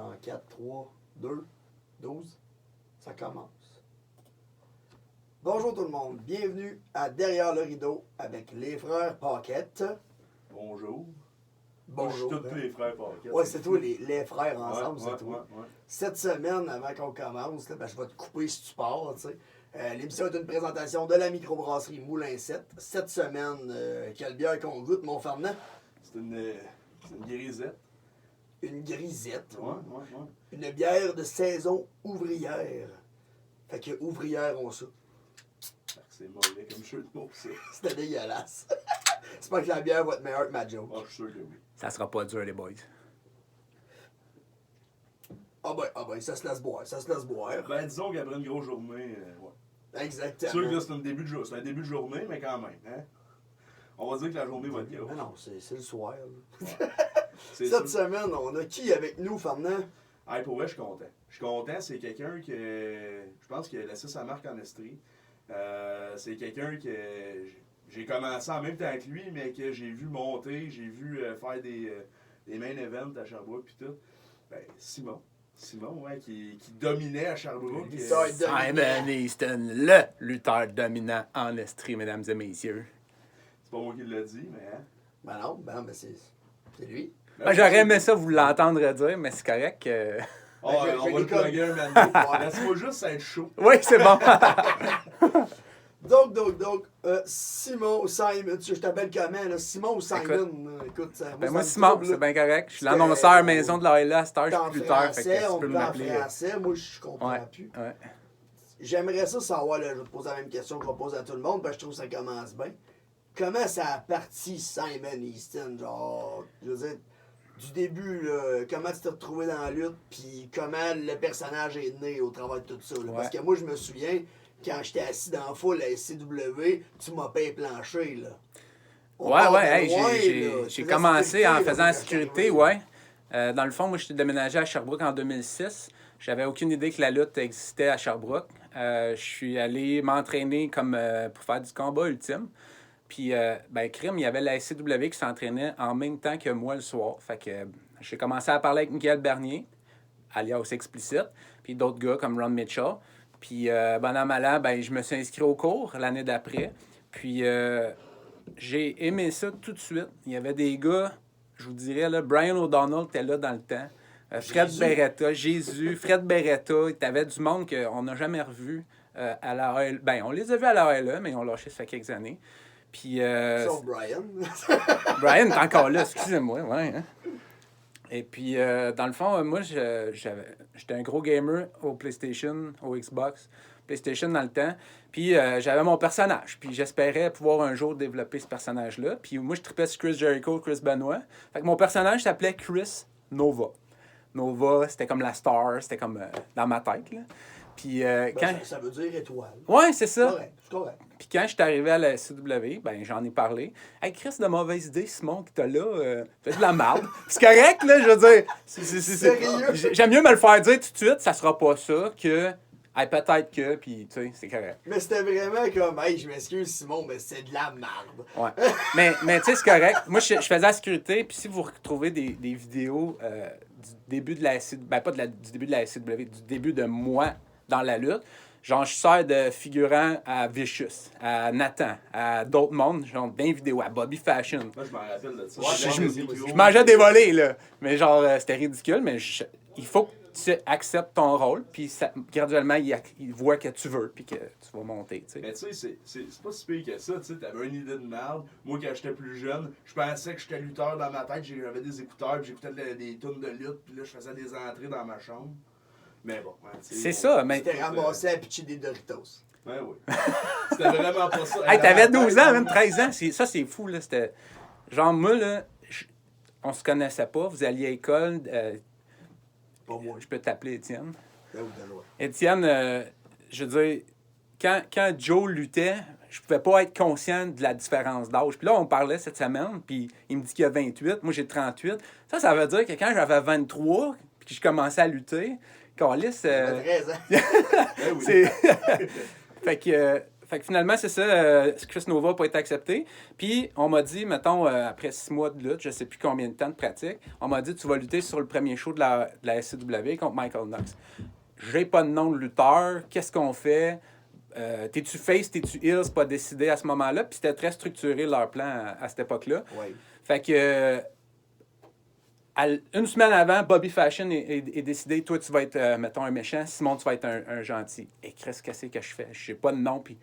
Dans 4, 3, 2, 12, ça commence. Bonjour tout le monde, bienvenue à Derrière le rideau avec les frères Paquette. Bonjour. Bonjour. Moi, je suis tous les frères Paquette. Ouais, c'est toi, les frères ensemble, ouais, c'est toi. Ouais. Cette semaine, avant qu'on commence, là, ben, je vais te couper si tu pars, tu sais. L'émission est une présentation de la microbrasserie Moulin 7. Cette semaine, quelle bière qu'on goûte, mon Fernand? C'est une grisette. Une grisette. Ouais. Une bière de saison ouvrière. Fait que ouvrière, on ça. C'est mauvais comme jeu de mots, ça. C'était dégueulasse. C'est pas que la bière va être meilleure que ma joke. Ah, je suis sûr que oui. Ça sera pas dur, les boys. Ah ben, ça se laisse boire, Ben, disons qu'après une grosse journée, ouais. Exactement. C'est sûr que c'est un début de journée, mais quand même, hein. On va dire que la journée va être grosse. Mais non, c'est le soir. Là. Ouais. C'est Cette sûr. semaine, on a qui avec nous, Fernand? Hey, pour vrai, je suis content. Je suis content, c'est quelqu'un que je pense qu'il a laissé sa marque en Estrie. C'est quelqu'un que j'ai commencé en même temps que lui, mais que j'ai vu monter, j'ai vu faire des main events à Sherbrooke puis tout. Ben, Simon, ouais, qui dominait à Sherbrooke. Ça, Simon Easton, le lutteur dominant en Estrie, mesdames et messieurs. C'est pas moi qui l'ai dit, mais... Hein? Ben non, c'est lui. Ben, j'aurais aimé ça vous l'entendre dire, mais c'est correct. Oh, Ben, on va le comme- plugger un moment. Laisse-moi juste être chaud. Oui, c'est bon. Donc, Simon, je t'appelle comment, là? Simon ou Simon? Écoute, ça, Ben, ça moi, me Simon, trouble, là. c'est bien correct. Je suis Parce que, l'annonceur maison de la LA à cette heure, je T'es suis en plus lutteur, fait que français, tu on peux te me parle l'appeler. français, moi je comprends Ouais, plus. ouais. J'aimerais ça savoir, là, je vais te poser la même question que je vais poser à tout le monde, parce que je trouve que ça commence bien. Comment ça a parti Simon Easton, genre, je veux dire, du début, là, comment tu t'es retrouvé dans la lutte, puis comment le personnage est né au travers de tout ça, là. Ouais. Parce que moi, je me souviens, quand j'étais assis dans la foule à SCW, tu m'as payé plancher, là. On part de Hey, loin, j'ai là. Tu j'ai faisais commencé sécurité, en là, faisant quand la je suis sécurité, arrivé. ouais. Dans le fond, moi, j'étais déménagé à Sherbrooke en 2006. J'avais aucune idée que la lutte existait à Sherbrooke. Je suis allé m'entraîner comme pour faire du combat ultime. Puis, crime, il y avait la SCW qui s'entraînait en même temps que moi le soir. Fait que j'ai commencé à parler avec Michael Bernier, alias Explicite, puis d'autres gars comme Ron Mitchell. Puis, bon an, mal an, je me suis inscrit au cours l'année d'après. Puis, j'ai aimé ça tout de suite. Il y avait des gars, je vous dirais, là, Brian O'Donnell était là dans le temps. Fred Jésus. Beretta, Jésus, Fred Beretta. T'avais du monde qu'on n'a jamais revu à la AL. Ben, on les a vus à la ALE, mais ils ont lâché ça fait quelques années. Puis, Sauf Brian. Brian est encore là, excusez-moi, ouais. Hein? Et puis, dans le fond, moi, j'étais un gros gamer au PlayStation, au Xbox, PlayStation dans le temps. Puis, j'avais mon personnage. Puis, j'espérais pouvoir un jour développer ce personnage-là. Puis, moi, je tripais sur Chris Jericho, Chris Benoit. Fait que mon personnage s'appelait Chris Nova. Nova, c'était comme la star, c'était comme dans ma tête, là. Puis, quand... Ça veut dire étoile. Ouais, c'est ça. C'est correct. Puis quand je suis arrivé à la CW, j'en ai parlé. Hey, Chris, de mauvaise idée, Simon, que t'as là, fait de la merde. C'est correct, là, je veux dire. Sérieux? J'aime mieux me le faire dire tout de suite, ça sera pas ça, que, hey, peut-être que, puis tu sais, c'est correct. Mais c'était vraiment comme, hey, je m'excuse, Simon, mais c'est de la merde. Ouais. mais tu sais, c'est correct. Moi, je faisais la sécurité, puis si vous retrouvez des vidéos du début de la CW, du début de la CW, du début de moi dans la lutte, genre, je sers de figurant à Vicious, à Nathan, à d'autres mondes, genre, dans les vidéos, à Bobby Fashion. Moi, je m'en rappelle de ça. Je mangeais des volets, là. Mais genre, c'était ridicule, mais il faut que tu acceptes ton rôle, puis graduellement, il voit que tu veux, puis que tu vas monter, tu sais. Mais tu sais, c'est pas si pire que ça, tu sais, t'avais une idée de merde. Moi, quand j'étais plus jeune, je pensais que j'étais lutteur dans ma tête, j'avais des écouteurs, puis j'écoutais des tunes de lutte, puis là, je faisais des entrées dans ma chambre. Mais bon, ouais, tu sais, C'est ça, mais... Tu t'es ramassé à pitcher des Doritos. Ouais, oui. C'était vraiment pas ça. Hey, t'avais 12 ans, même 13 ans. Ça, c'est fou, là. C'était... Genre, moi, là, on se connaissait pas. Vous alliez à l'école. Pas moi. Je peux t'appeler Étienne. Là où de loin. Étienne, je veux dire, quand Joe luttait, je pouvais pas être conscient de la différence d'âge. Puis là, on parlait cette semaine, puis il me dit qu'il a 28. Moi, j'ai 38. Ça veut dire que quand j'avais 23, puis que je commençais à lutter, Calice, T'avais 13 ans. Eh oui. c'est... fait fait que finalement, c'est ça. Chris Nova n'a pas été accepté. Puis, on m'a dit, mettons, après 6 mois de lutte, je sais plus combien de temps de pratique, on m'a dit, tu vas lutter sur le premier show de la SCW contre Michael Knox. J'ai pas de nom de lutteur. Qu'est-ce qu'on fait? T'es-tu face, t'es-tu heel? C'est pas décidé à ce moment-là. Puis, c'était très structuré leur plan à cette époque-là. Ouais. Fait que... une semaine avant, Bobby Fashion est décidé, toi, tu vas être, mettons, un méchant, Simon, tu vas être un gentil. Et qu'est-ce que c'est que je fais? Je sais pas de nom. Puis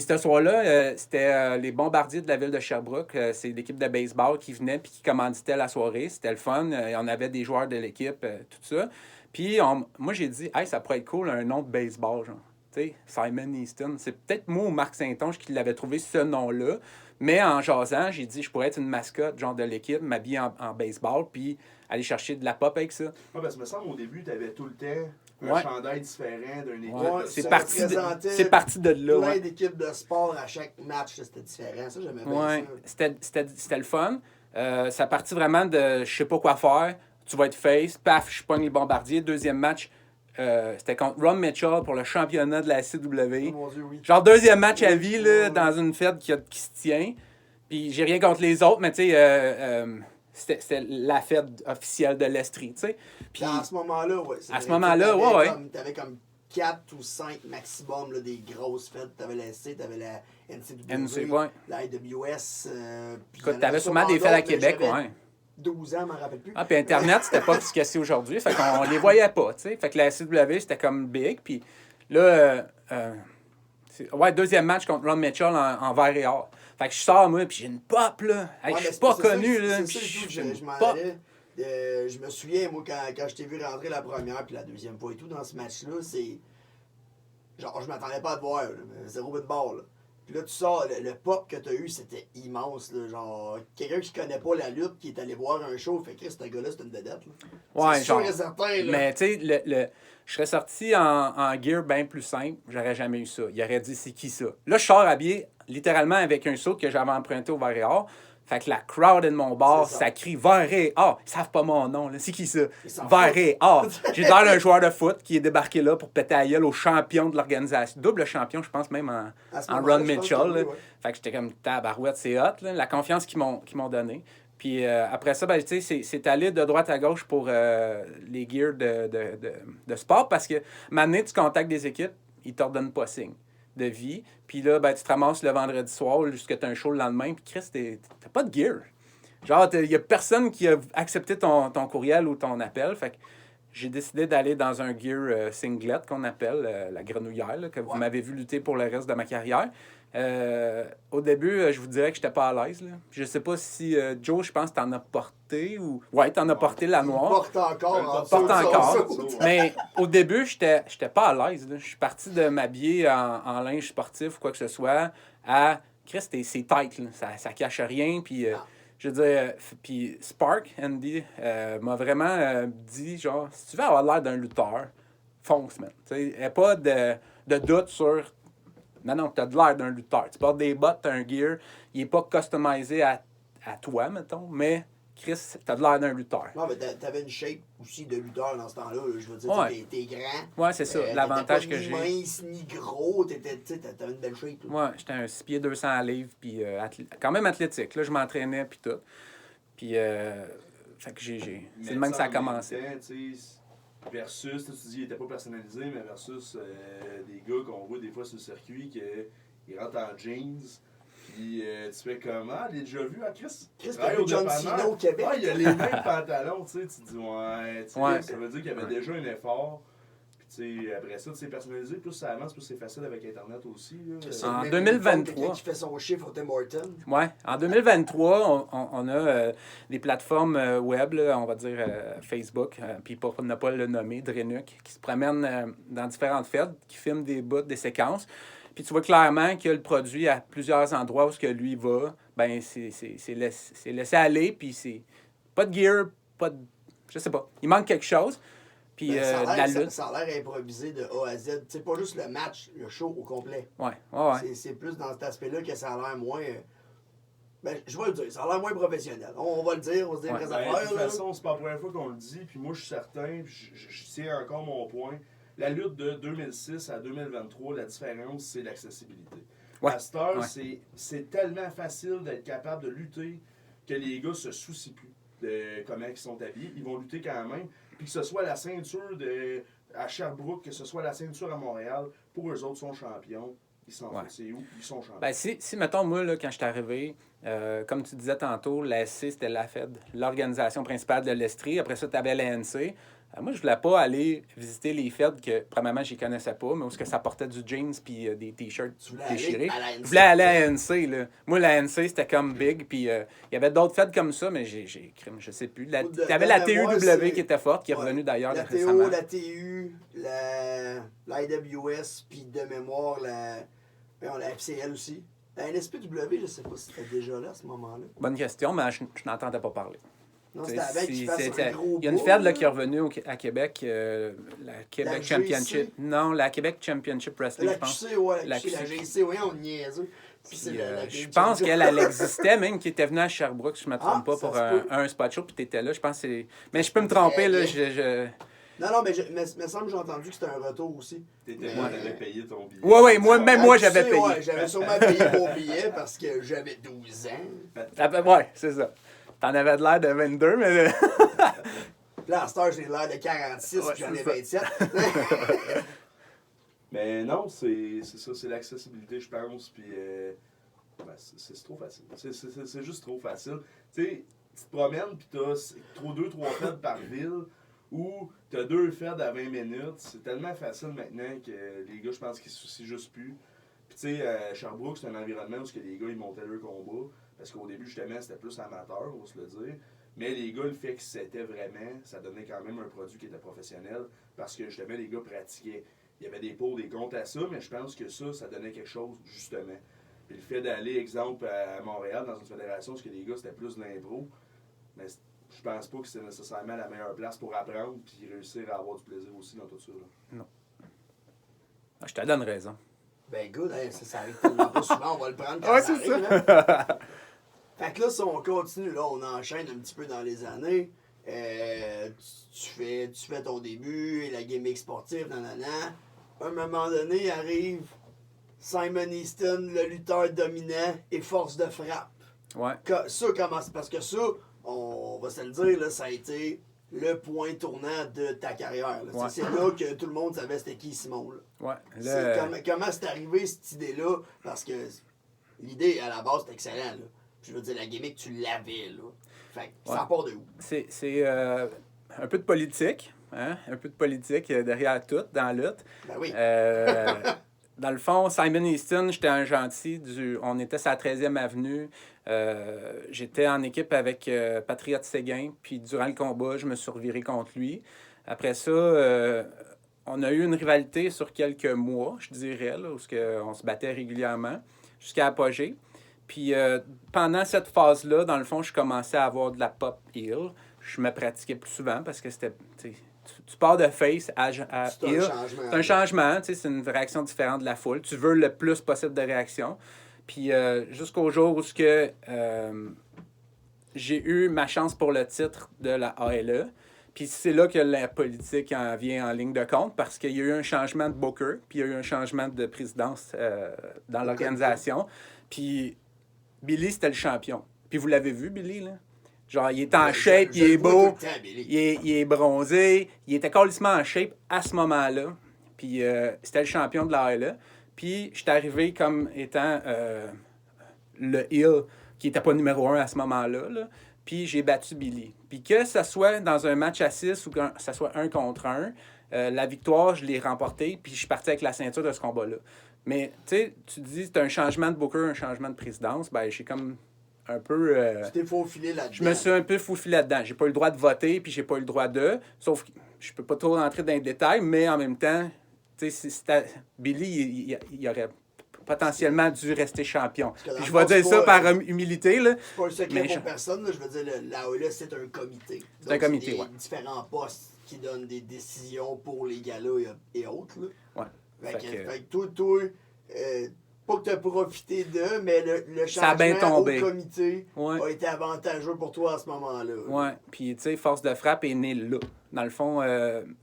ce soir-là, c'était les Bombardiers de la ville de Sherbrooke. C'est l'équipe de baseball qui venait puis qui commanditait la soirée. C'était le fun. On avait des joueurs de l'équipe, tout ça. Puis moi, j'ai dit, hey, ça pourrait être cool, un nom de baseball, genre. Tu sais, Simon Easton. C'est peut-être moi ou Marc Saint-Onge qui l'avait trouvé ce nom-là. Mais en jasant, j'ai dit, je pourrais être une mascotte, genre de l'équipe, m'habiller en baseball, puis aller chercher de la pop avec ça. Ouais, parce que me semble au début, tu avais tout le temps un Ouais. chandail différent d'une équipe. Ouais, Ouais, c'est ça parti représentait c'est parti de là. Plein Ouais. d'équipes de sport à chaque match, c'était différent. Ça, j'aimais bien Ouais, ça. c'était le fun. Ça partit vraiment de je sais pas quoi faire. Tu vas être face, paf, je pogne les bombardiers. Deuxième match, c'était contre Ron Mitchell pour le championnat de la Oh CW. mon Dieu, oui. Genre deuxième match à Oui, vie oui, là, oui. dans une fête qui se tient. Puis j'ai rien contre les autres, mais tu sais, c'était la fête officielle de l'Estrie, tu sais. Puis À ce moment-là, oui. À ce moment-là, ouais. T'avais comme 4 ou 5 maximum là, des grosses fêtes. T'avais la SC, t'avais la NCW, ouais. la IWS. Écoute, t'avais sûrement des fêtes à Québec, ouais. 12 ans, je m'en rappelle plus. Ah, puis Internet, c'était pas ce que c'est aujourd'hui. Fait qu'on les voyait pas, tu sais. Fait que la CW, c'était comme big. Puis là, deuxième match contre Ron Mitchell en vert et or. Fait que je sors, moi, puis j'ai une pop, là. Hey, Ouais, je mais suis pas c'est ça, connu, c'est là. ça puis et tout, j'ai une je m'en pop. allais. Je me souviens, moi, quand je t'ai vu rentrer la première puis la deuxième fois et tout dans ce match-là, c'est. Genre, je m'attendais pas à te voir, là, mais zéro but de bord, là. Puis là, tu sors, le pop que t'as eu, c'était immense, là. Genre, quelqu'un qui connaît pas la lutte, qui est allé voir un show, fait que ce gars-là, c'est une vedette, là. Ouais, c'est sûr genre. et certain, là. Mais tu sais, je serais sorti en gear bien plus simple, j'aurais jamais eu ça. Il aurait dit c'est qui ça. Là, je sors habillé littéralement avec un saut que j'avais emprunté au vert et or. Fait que la crowd est de mon bar, C'est ça. ça crie vert et or. Ils savent pas mon nom, là. C'est qui ça? Ils s'en Vert foutent. et or. J'ai l'air d'un joueur de foot qui est débarqué là pour péter la gueule au champion de l'organisation. Double champion, je pense même À ce en moment-là, Ron je pense Mitchell. que oui, là. ouais. Fait que j'étais comme tabarouette, c'est hot, là. La confiance qu'ils m'ont donnée. Puis après ça, ben, tu sais, c'est allé de droite à gauche pour les gears de sport parce que maintenant, tu contactes des équipes, ils t'ordonnent pas signe de vie. Puis là, ben, tu te ramasses le vendredi soir jusqu'à tu as un show le lendemain. Puis Chris, t'as pas de gear. Genre, il y a personne qui a accepté ton courriel ou ton appel. Fait que j'ai décidé d'aller dans un gear singlet qu'on appelle la grenouillère, là, que vous Ouais. m'avez vu lutter pour le reste de ma carrière. Au début, je vous dirais que j'étais pas à l'aise. Là. Je sais pas si Joe, je pense, t'en as porté ou. Ouais, t'en as porté la Il noire. porte encore. Il en porte dessous Porte de son encore. saut. Mais au début, j'étais pas à l'aise. Là. Je suis parti de m'habiller en linge sportif ou quoi que ce soit à. Chris, c'est tight. Là. Ça cache rien. Puis. Je veux dire, puis Spark, Andy, m'a vraiment dit, genre, si tu veux avoir l'air d'un lutteur, fonce, man. Tu sais, pas de doute sur... Non, t'as de l'air d'un lutteur. Tu portes des bottes, t'as un gear, il est pas customisé à toi, mettons, mais Chris, t'as de l'air d'un lutteur. Non, mais t'avais une shape aussi de lutteur dans ce temps-là. Je veux dire, Ouais. t'es grand. Ouais, c'est ça, l'avantage t'étais que pas j'ai. ni mince, ni gros. T'avais une belle shape. Là. Ouais, j'étais un 6 pieds 200 livres, puis quand même athlétique. Là, je m'entraînais, puis tout. Puis, fait que c'est le même que ça a commencé. Versus, tu dis, il n'était pas personnalisé, mais versus des gars qu'on voit des fois sur le circuit qui rentrent en jeans. Puis tu fais comment? Il est déjà vu à Chris? Chris, t'as vu John Cena au Québec? Ouais, il a les mêmes pantalons, tu sais. Tu te dis, ouais, tu sais, Ouais. ça veut dire qu'il y avait déjà un effort. Puis tu sais, après ça, c'est personnalisé. Plus ça avance, plus c'est facile avec Internet aussi. Là. C'est En même 2023. quelqu'un qui fait son chiffre au Tim Horton. Ouais. En 2023, on a des plateformes web, là, on va dire Facebook, puis pour ne pas le nommer, Drenuk, qui se promènent dans différentes fêtes, qui filment des bouts, des séquences. Puis tu vois clairement que le produit à plusieurs endroits où ce que lui va, ben c'est laissé aller, puis c'est pas de gear, pas de... Je sais pas. Il manque quelque chose. Puis Ben, de la lutte. ça a l'air improvisé de A à Z. C'est pas juste le match, le show au complet. Ouais, ouais. C'est plus dans cet aspect-là que ça a l'air moins. Ben, je vais le dire, ça a l'air moins professionnel. On va le dire, on se dit Ouais. vraies Ben, de affaires. toute là. façon, c'est pas la première fois qu'on le dit, puis moi je suis certain, puis je tiens encore mon point. la lutte de 2006 à 2023, la différence, c'est l'accessibilité. Ouais. À cette heure, Ouais. c'est tellement facile d'être capable de lutter que les gars se soucient plus de comment ils sont habillés. Ils vont lutter quand même. Puis que ce soit la ceinture à Sherbrooke, que ce soit la ceinture à Montréal, pour eux autres, sont champions. Ils s'en Ouais. foutent. C'est où? Ils sont champions. Ben, si mettons, moi, là, quand je suis arrivé, comme tu disais tantôt, la SC, c'était la Fed, l'organisation principale de l'Estrie. Après ça, tu avais la NC. Moi, je voulais pas aller visiter les Feds que, premièrement, je ne connaissais pas, mais où est-ce que ça portait du jeans puis des T-shirts Tu voulais déchirés. aller à la NC. Je voulais aller à la NC. Là. Moi, la NC, c'était comme big. Puis il y avait d'autres Feds comme ça, mais je sais plus. Tu avais la TUW qui était forte, qui est revenue d'ailleurs La récemment. TO, la TU, la IWS, puis de mémoire, la FCL aussi. La NSPW, je ne sais pas si c'était déjà là à ce moment-là. Bonne question, mais je n'entendais pas parler. Non, c'était avec qu'il fasse un gros il y a une bout, Fed là, là. qui est revenue à Québec, la Québec La Championship. GC? Non, la Québec Championship Wrestling, La je pense. QC, ouais, La la QC, la QC. GC, ouais, on niaiseux. Puis c'est Puis, la je Game pense Changer. qu'elle existait, même, qui était venue à Sherbrooke, si je ne me trompe Ah, pas, ça pour se peut. un spot show, puis tu étais là. Je pense que c'est. Mais je peux me tromper, là. Non, mais me semble que j'ai entendu que c'était un retour aussi. T'étais Ouais. là, t'avais payé ton billet. Ouais, même moi, La QC, j'avais payé. Ouais, j'avais sûrement payé mon billet parce que j'avais 12 ans. Ouais, c'est ça. T'en avais de l'air de 22, mais. Puis là, à cette heure, j'ai l'air de 46 Ouais, puis j'en ai c'est 27. Mais non, c'est ça, c'est l'accessibilité, je pense. Puis c'est trop facile. C'est juste trop facile. Tu sais, tu te promènes, puis t'as 2-3 fêtes par ville, ou t'as 2 fêtes à 20 minutes. C'est tellement facile maintenant que les gars, je pense qu'ils se soucient juste plus. Puis tu sais, Sherbrooke, c'est un environnement où les gars, ils montaient leur combat. Parce qu'au début, justement, c'était plus amateur, on va se le dire. Mais les gars, le fait que c'était vraiment, ça donnait quand même un produit qui était professionnel. Parce que justement, les gars pratiquaient. Il y avait des pour, des contre à ça, mais je pense que ça donnait quelque chose, justement. Puis le fait d'aller, exemple, à Montréal, dans une fédération, parce que les gars, c'était plus de l'impro, mais je pense pas que c'est nécessairement la meilleure place pour apprendre puis réussir à avoir du plaisir aussi dans tout ça. Là. Non. Ah, je te donne raison. Ben, good, hein, ça arrive tellement pas souvent, on va le prendre quand Ouais, ça c'est arrive. ça. Là. Fait que là, si on continue, là, on enchaîne un petit peu dans les années. Tu fais ton début, et la gimmick sportive, nanana. À un moment donné, arrive Simon Easton, le lutteur dominant et force de frappe. Ouais. Ça commence, parce que ça, on va se le dire, là, ça a été le point tournant de ta carrière. Là. Ouais. C'est là que tout le monde savait c'était qui Simon. Là. Ouais. C'est comment c'est arrivé cette idée-là? Parce que l'idée, à la base, c'est excellent. Là. Je veux dire, la gimmick, tu l'avais. Là. Fait que ça part de où? C'est un peu de politique. Hein? Un peu de politique derrière tout, dans la lutte. Ben oui. Dans le fond, Simon Easton, j'étais un gentil. On était sur la 13e avenue. J'étais en équipe avec Patriote Séguin. Puis durant le combat, je me suis reviré contre lui. Après ça, on a eu une rivalité sur quelques mois, je dirais, là, où on se battait régulièrement, jusqu'à Apogée. Puis pendant cette phase-là, dans le fond, je commençais à avoir de la pop heel. Je me pratiquais plus souvent parce que c'était... Tu pars de face à C'est heel. un changement. C'est un changement, c'est une réaction différente de la foule. Tu veux le plus possible de réactions. Puis jusqu'au jour où j'ai eu ma chance pour le titre de la ALE. Puis c'est là que la politique en vient en ligne de compte parce qu'il y a eu un changement de booker, puis il y a eu un changement de présidence dans l'organisation. Puis Billy, c'était le champion. Puis vous l'avez vu, Billy, là? Genre, il est en shape, il est beau, il est bronzé, il était carrément en shape à ce moment-là. Puis c'était le champion de la ALE. Puis je suis arrivé comme étant le heel qui n'était pas numéro 1 à ce moment-là. Là. Puis j'ai battu Billy. Puis que ce soit dans un match à 6 ou que ce soit 1 contre 1, la victoire, je l'ai remportée, puis je suis parti avec la ceinture de ce combat-là. Mais tu sais, tu dis c'est un changement de booker, un changement de présidence, ben j'ai comme un peu... Tu t'es faufilé là-dedans. Je me suis un peu faufilé là-dedans. J'ai pas eu le droit de voter, puis j'ai pas eu le droit de... Sauf que je peux pas trop rentrer dans les détails, mais en même temps, tu sais, Billy, il aurait potentiellement dû rester champion. Puis je vais dire ça par humilité, là. C'est pas un secret pour personne, là. Je veux dire, l'AOL, c'est un comité. C'est un comité, des ouais. différents postes qui donnent des décisions pour les galas et autres, là. Ouais. Fait que toi, pas que tu as profité d'eux, mais le Ça a bien changement au tombé. comité Ouais. a été avantageux pour toi à ce moment-là. Ouais. Puis, tu sais, Force de frappe est né là. dans le fond,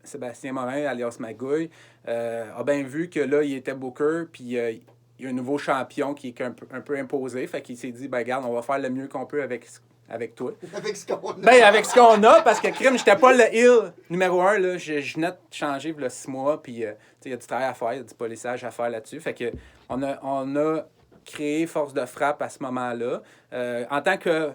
Sébastien Morin, alias Magouille, a bien vu que là, il était booker, puis il y a un nouveau champion qui est un peu imposé. Fait qu'il s'est dit, ben regarde, on va faire le mieux qu'on peut avec toi. Avec ce qu'on a. Ben, avec ce qu'on a, parce que crime, j'étais pas le heel numéro 1, là. Je venais de changer il y a 6 mois, puis il y a du travail à faire, il y a du polissage à faire là-dessus. Fait que on a créé Force de frappe à ce moment-là. En tant que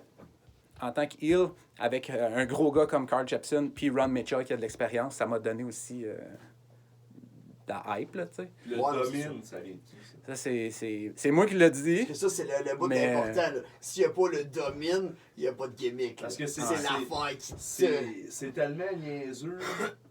heel, avec un gros gars comme Carl Jepson, puis Ron Mitchell qui a de l'expérience, ça m'a donné aussi de la hype, là, tu sais. Le Ouais, domine, ça vient de qui, ça? Ça, c'est moi qui l'ai dit. Parce que ça, c'est le bout Mais- important. Là. S'il n'y a pas le domine, il n'y a pas de gimmick. Parce là. que c'est l'affaire qui te... C'est tellement niaiseux,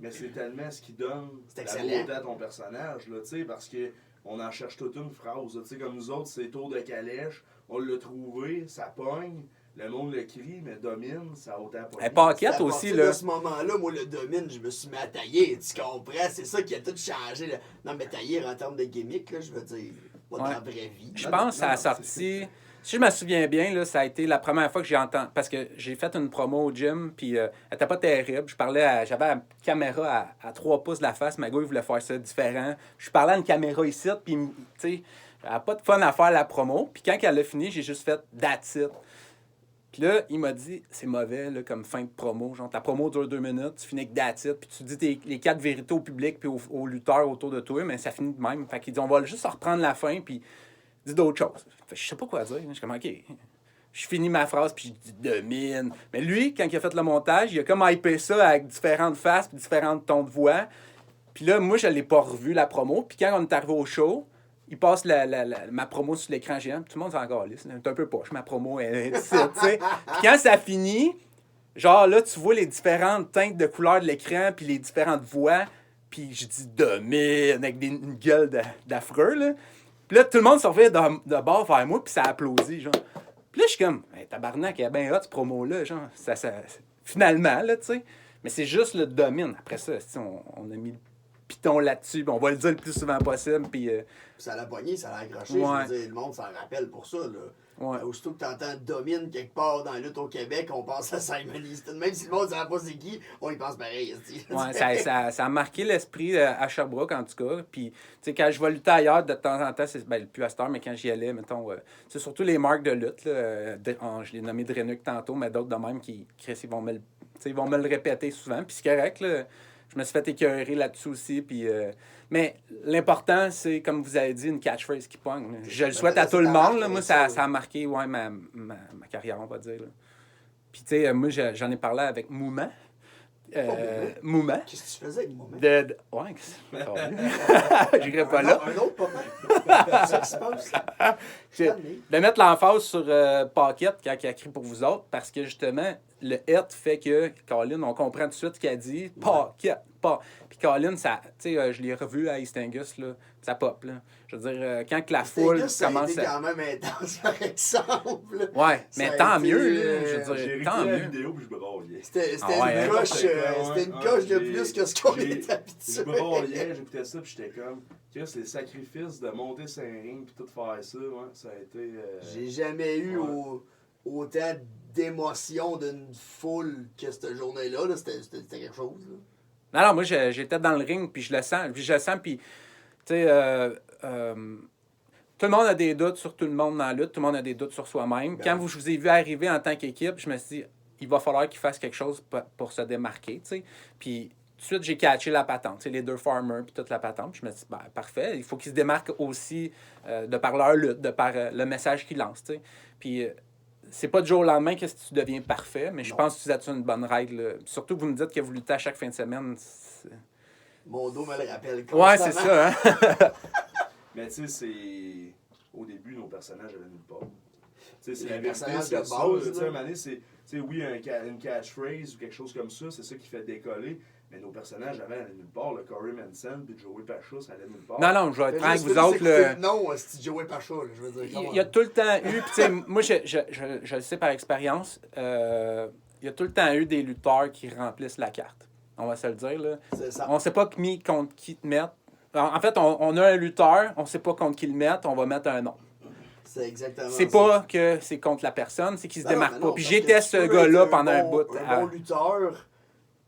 mais c'est tellement ce qui donne C'est la excellent. beauté à ton personnage, là, tu sais, parce que on en cherche toute une phrase, là, tu sais, comme nous autres, c'est tour de calèche, on l'a trouvé, ça pogne, le monde le crie, mais domine, ça a autant pogné. Hey, Paquette C'est à aussi, partir là. de ce moment-là, moi, le domine, je me suis mis à tailler. Tu comprends? C'est ça qui a tout changé. Là. Non, mais tailler en termes de gimmick, là, je veux dire, pas dans Ouais. la vraie vie. Je Non, pense non, que ça a non, sorti. c'est- Si je me souviens bien, là, ça a été la première fois que j'ai entendu. Parce que j'ai fait une promo au gym, puis elle était pas terrible. J'avais la caméra à 3 pouces de la face. Magouille voulait faire ça différent. Je parlais à une caméra ici, puis, tu sais, j'avais pas de fun à faire la promo. Puis quand elle a fini, j'ai juste fait that's it. Puis là, il m'a dit, c'est mauvais là, comme fin de promo. Genre, ta promo dure 2 minutes, tu finis avec that's it, puis tu dis les 4 vérités au public puis aux lutteurs autour de toi, mais ça finit de même. Fait qu'il dit, on va juste reprendre la fin, puis dis d'autres choses. Fait que je sais pas quoi dire. Je suis comme, OK. Je finis ma phrase, puis je dis domine. Mais lui, quand il a fait le montage, il a comme hypé ça avec différentes faces, puis différents tons de voix. Puis là, moi, je l'ai pas revu, la promo. Puis quand on est arrivé au show, il passe ma promo sur l'écran géant. Puis tout le monde s'en calisse. C'est un peu poche, ma promo est ici, tu sais. Puis quand ça finit, genre là, tu vois les différentes teintes de couleurs de l'écran, puis les différentes voix. Puis je dis domine avec une gueule d'affreux, là. Puis là, tout le monde se revient de bord vers moi, puis ça applaudit, genre. Puis là, je suis comme, hey, tabarnak, il y a bien hot, ce promo-là, genre. Finalement, là, tu sais. Mais c'est juste le domine. Après ça, on a mis le piton là-dessus, puis on va le dire le plus souvent possible, puis... Ça l'a pogné, ça l'a accroché. Ouais. Je veux dire, le monde s'en rappelle pour ça. Là. Ouais. Aussitôt que tu entends domine quelque part dans la lutte au Québec, on pense à Simon Easton. Même si le monde ne sait pas c'est qui, on y pense pareil. Ouais, ça a marqué l'esprit à Sherbrooke, en tout cas. Puis, tu sais, quand je vais lutter ailleurs, de temps en temps, c'est plus à cette heure, mais quand j'y allais, mettons, c'est surtout les marques de lutte, là, je l'ai nommé Drenuc tantôt, mais d'autres de même qui ils vont me le répéter souvent. Puis c'est correct, là. Je me suis fait écœurer là-dessus aussi. Puis, mais l'important, c'est, comme vous avez dit, une catchphrase qui pogne. Je le souhaite à tout le monde. Là. Moi, ça a marqué ma carrière, on va dire. Là. Puis, tu sais, moi, j'en ai parlé avec Mouman. Mouman. Qu'est-ce que tu faisais avec moi? Ouais, j'irai pas là. Un autre papa. C'est ça qui se passe. De mettre l'emphase sur Paquette quand il a écrit pour vous autres, parce que justement, le « et » fait que, Colin, on comprend tout de suite ce qu'elle dit. Paquette, pas. Puis Colin, ça, tu sais, je l'ai revu à East Angus, là, ça pop, là. Je veux dire, quand que la foule commence Ça a été quand même intense, par exemple. Ouais, Ça mais a tant été, mieux, là. Je J'ai veux dire, réécouté tant la mieux. vidéo, puis je braillais. C'était Ah ouais, une hein? coche, c'était une coche de plus que ce qu'on J'ai- était Je habitué. braillais, j'écoutais ça, puis j'étais comme, que c'est le sacrifice de monter sur un ring, puis tout faire ça, ouais, ça a été... J'ai jamais eu Ouais. autant d'émotion d'une foule que cette journée-là. Là. C'était quelque chose. Là. Non, moi, j'étais dans le ring, puis je le sens, puis, tu sais, tout le monde a des doutes sur tout le monde dans la lutte, tout le monde a des doutes sur soi-même. Ben Quand oui. je vous ai vu arriver en tant qu'équipe, je me suis dit, il va falloir qu'il fasse quelque chose pour se démarquer, tu sais. Puis, tout de suite, j'ai catché la patente, tu sais, les deux farmers, puis toute la patente. Je me suis dit, ben, parfait, il faut qu'ils se démarquent aussi de par leur lutte, de par le message qu'ils lancent, tu sais. Puis, c'est pas du jour au lendemain que tu deviens parfait, mais je Non. pense que tu as une bonne règle. Là. Surtout que vous me dites que vous luttez à chaque fin de semaine. Mon dos me le rappelle. Ouais, c'est constamment. ça, hein? Mais tu sais, c'est... Au début, nos personnages avaient nulle part. Tu sais, c'est Les la vérité, personnages c'est de ça. base, Tu sais, là. à un moment donné, c'est... Tu sais, oui, une catchphrase ou quelque chose comme ça, c'est ça qui fait décoller. Mais nos personnages allaient nulle part. Le Corey Manson puis Joey Pacha, ça allait nulle part. Non, je vais être Fais franc avec juste- vous fais juste autres. écouter Là, le nom, c'est Joey Pacha. Là, je veux dire, comment? il y a tout le temps eu, puis tu sais, moi, je le sais par expérience, il y a tout le temps eu des lutteurs qui remplissent la carte. On va se le dire, là. C'est ça. On sait pas contre qui te mettre. En fait, on a un lutteur, on sait pas contre qui le mettre, on va mettre un nom. C'est exactement C'est ça. pas que c'est contre la personne, c'est qu'il se Non, démarque mais pas. non, Puis parce j'étais que ce tu peux gars-là être pendant un bon- bout. Un bon lutteur,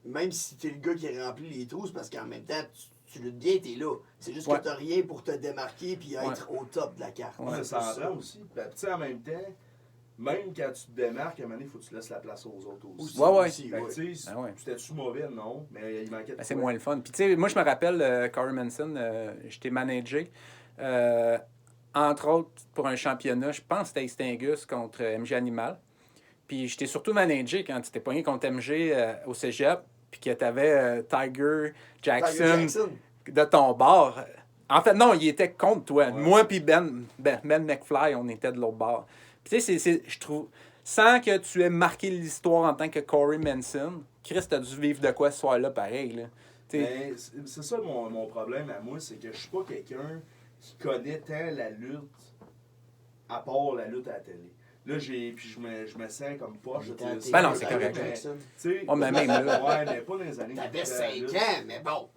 même si t'es le gars qui remplit les trous, c'est parce qu'en même temps, tu luttes bien, t'es là. C'est juste Ouais. que t'as rien pour te démarquer puis être au top de la carte. Ouais, ça en prend aussi. Ben, tu sais, en même temps, même quand tu te démarques, à un moment donné, il faut que tu laisses la place aux autres aussi. Ouais, ouais. Aussi, Fait que, ouais. tu sais, Ah ouais. c'était-tu mauvais? Non. Mais il manquait de Ben, c'est quoi. moins le fun. Puis, tu sais, moi, je me rappelle, Corey Manson, j'étais managé. Entre autres, pour un championnat, je pense que c'était Stingus contre MG Animal. Puis, j'étais surtout managé quand tu t'es pogné contre MG au cégep. Puis que tu avais Tiger Jackson, Tiger Jackson. de ton bord. En fait, non, il était contre toi. Ouais. Moi puis Ben McFly, on était de l'autre bord. Puis, tu sais, je trouve... Sans que tu aies marqué l'histoire en tant que Corey Manson, Chris, t'as dû vivre de quoi ce soir-là, pareil, là. T'sais, Mais c'est ça mon problème à moi, c'est que je suis pas quelqu'un qui connaît tant la lutte à part la lutte à la télé. Là, puis je me sens comme poche. Ben non, c'est correct. Jackson. Tu Oh, mais même là. Ouais, mais pas dans les années. T'avais que j'écoutais 5 la lutte. ans, mais bon.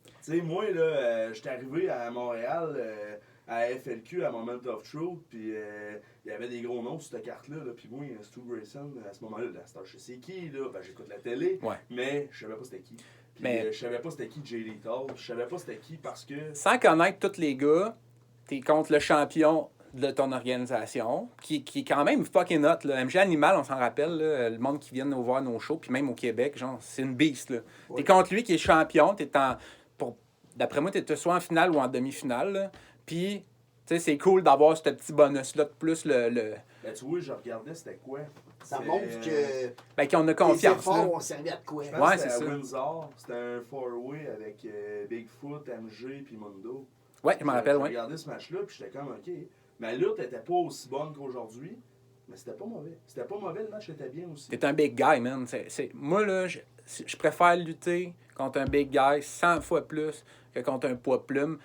Tu sais, moi, là, j'étais arrivé à Montréal, à FLQ, à Moment of Truth, puis il y avait des gros noms sur cette carte-là, là, puis moi, Stu Grayson, à ce moment-là, je sais qui, là, ben, j'écoute la télé, Ouais. mais je savais pas c'était qui. Puis Mais- je savais pas c'était qui Jay Lethal, je savais pas c'était qui parce que... sans connaître tous les gars, t'es contre le champion de ton organisation, qui est quand même fucking hot, là. MG Animal, on s'en rappelle, là, le monde qui vient nous voir nos shows, puis même au Québec, genre, c'est une beast, là. Ouais. T'es contre lui qui est champion, d'après moi, t'es soit en finale ou en demi-finale, là. Puis, tu sais, c'est cool d'avoir ce petit bonus-là de plus, Ben, tu vois, je regardais c'était quoi. Ça C'est, montre que Ben, qu'on a tes confiance, efforts là. ont servi à de quoi. Je pense Ouais, que c'est c'était à ça. Windsor, c'était un four-way avec Bigfoot, MG puis Mundo. Ouais, je m'en rappelle, J'ai ouais. regardé ce match-là, puis j'étais comme, OK. Ma lutte était pas aussi bonne qu'aujourd'hui, mais c'était pas mauvais. C'était pas mauvais, le match était bien aussi. T'es un big guy, man. Moi, là, je préfère lutter contre un big guy 100 fois plus que contre un poids plume.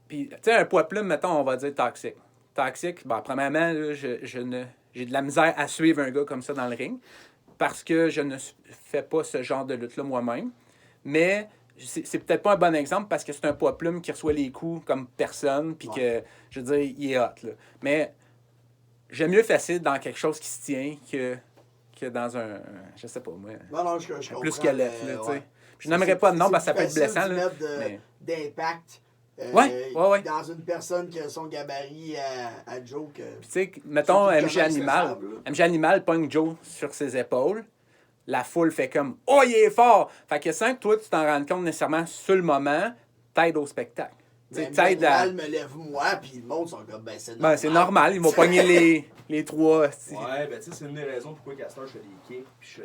Puis, tu sais, un poids plume, mettons, on va dire toxique. Toxique, ben, premièrement, là, j'ai de la misère à suivre un gars comme ça dans le ring parce que je ne fais pas ce genre de lutte-là moi-même. Mais c'est peut-être pas un bon exemple parce que c'est un poids plume qui reçoit les coups comme personne, puis que, je veux dire, il est hot, là. Mais j'aime mieux facile dans quelque chose qui se tient que dans un, je sais pas moi, Non, je comprends. plus squelette, là, tu sais. ouais. Je n'aimerais pas de nom C'est parce que ça peut être plus facile blessant, d'y là. mettre Mais... d'impact Ouais. dans une personne qui a son gabarit à Joe. Puis tu sais, mettons Surtout MG comment Animal. c'est faisable, MG Animal pogne Joe sur ses épaules. La foule fait comme « Oh, il est fort! » Fait que sans que toi, tu t'en rendes compte nécessairement sur le moment, t'aides au spectacle. Tu sais, Ben, t'aides à... Animal me lève moi, puis le monde sont comme, ben c'est normal. Ben, c'est normal, ils vont pogner les trois. t'sais. Ouais, ben tu sais, c'est une des raisons pourquoi Castor, je fais des kicks, puis